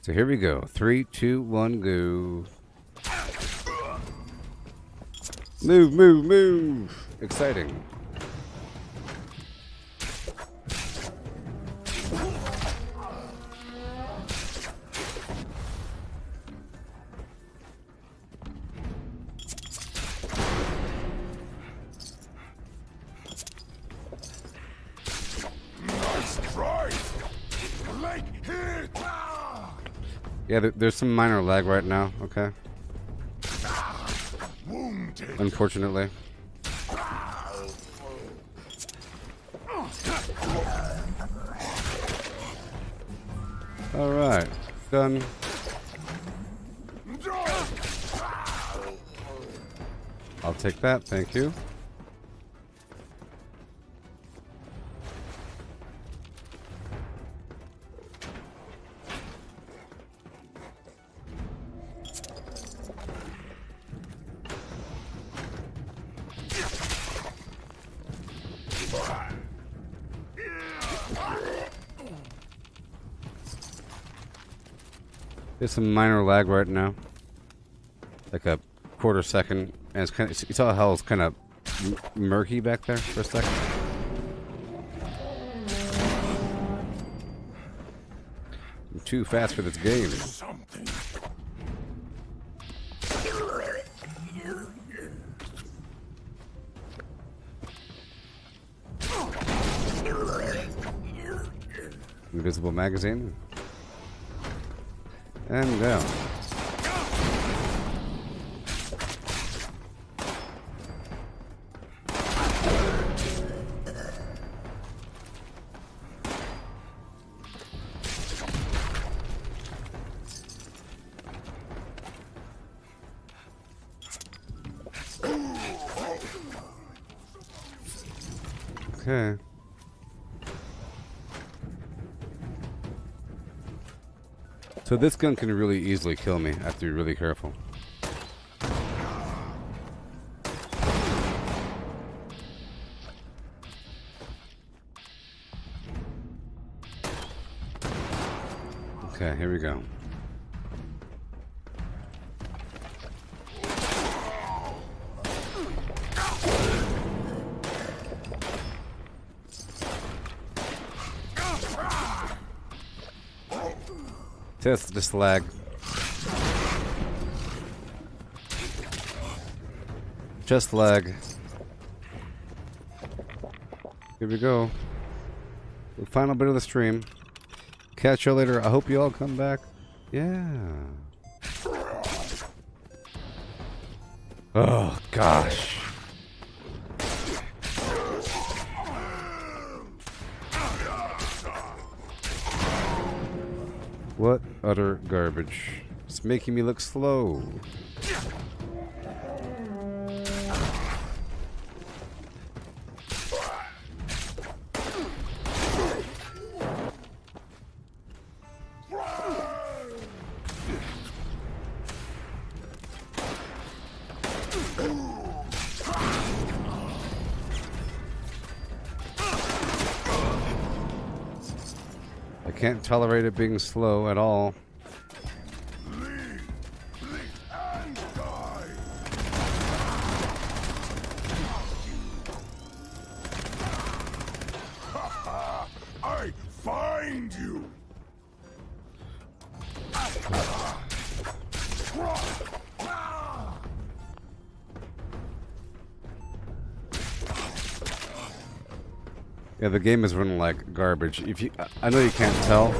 So, here we go. 3, 2, 1, go. Move, move, move! Exciting. Yeah, there's some minor lag right now, okay? Unfortunately. Alright, done. I'll take that, thank you. There's some minor lag right now, like a quarter second, and it's kind of, you saw how it's kind of murky back there for a second. I'm too fast for this game. Invisible magazine. And down. Okay. So this gun can really easily kill me. I have to be really careful. Okay, here we go. Test this lag. Just lag. Here we go. The final bit of the stream. Catch you later. I hope you all come back. Yeah. Oh, gosh. What utter garbage. It's making me look slow. I can't tolerate it being slow at all. I find you. Yeah, the game is running like garbage. If you, I know you can't tell,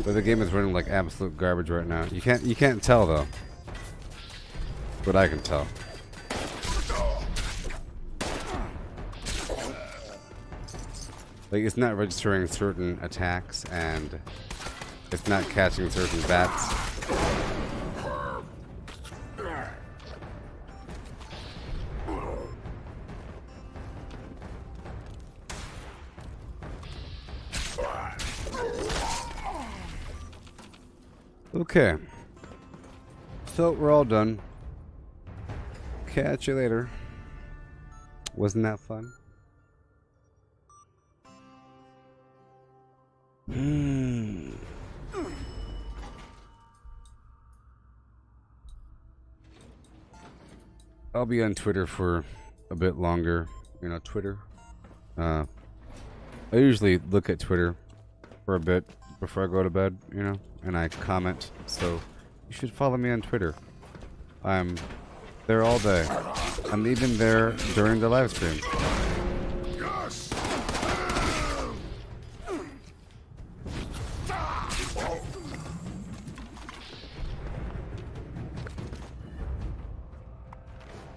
but the game is running like absolute garbage right now. You can't tell though, but I can tell. Like it's not registering certain attacks and it's not catching certain bats. Okay. So we're all done. Catch you later. Wasn't that fun? I'll be on Twitter for a bit longer. You know, Twitter. I usually look at Twitter for a bit before I go to bed, you know, and I comment. So you should follow me on Twitter. I'm there all day. I'm even there during the live stream.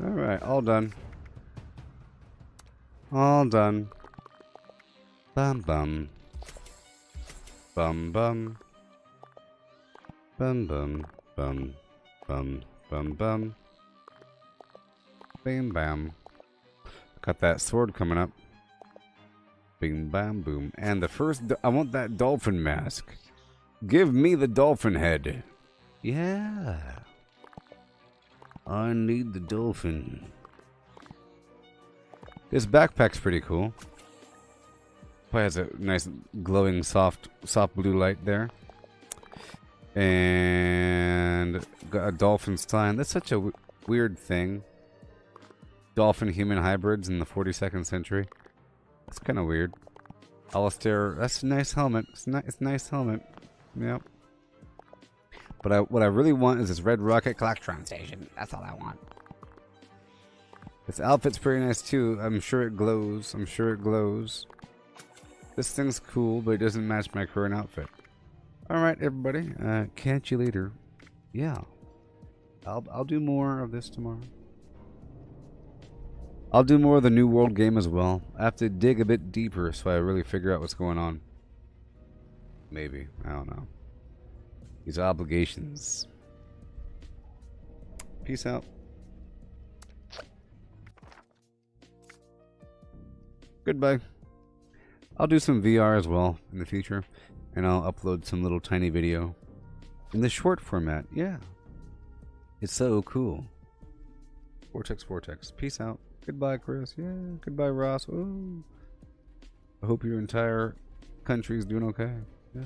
Alright, all done. All done. Bum bum. Bum bum. Bum bum. Bum. Bum. Bum bum. Bam bam. Got that sword coming up. Bing bam boom. And the first, I want that dolphin mask. Give me the dolphin head. Yeah. I need the dolphin. This backpack's pretty cool. Probably has a nice glowing soft blue light there. And got a dolphin sign. That's such a weird thing. Dolphin human hybrids in the 42nd century. That's kind of weird. Alistair, that's a nice helmet. It's a nice helmet. Yep. But what I really want is this red rocket Collectron station. That's all I want. This outfit's pretty nice too. I'm sure it glows. I'm sure it glows. This thing's cool, but it doesn't match my current outfit. Alright, everybody. Catch you later. Yeah. I'll do more of this tomorrow. I'll do more of the New World game as well. I have to dig a bit deeper so I really figure out what's going on. Maybe. I don't know. These obligations. Peace out. Goodbye. I'll do some VR as well in the future, and I'll upload some little tiny video in the short format. Yeah. It's so cool. Vortex. Peace out. Goodbye, Chris. Yeah. Goodbye, Ross. Ooh. I hope your entire country's doing okay. Yeah.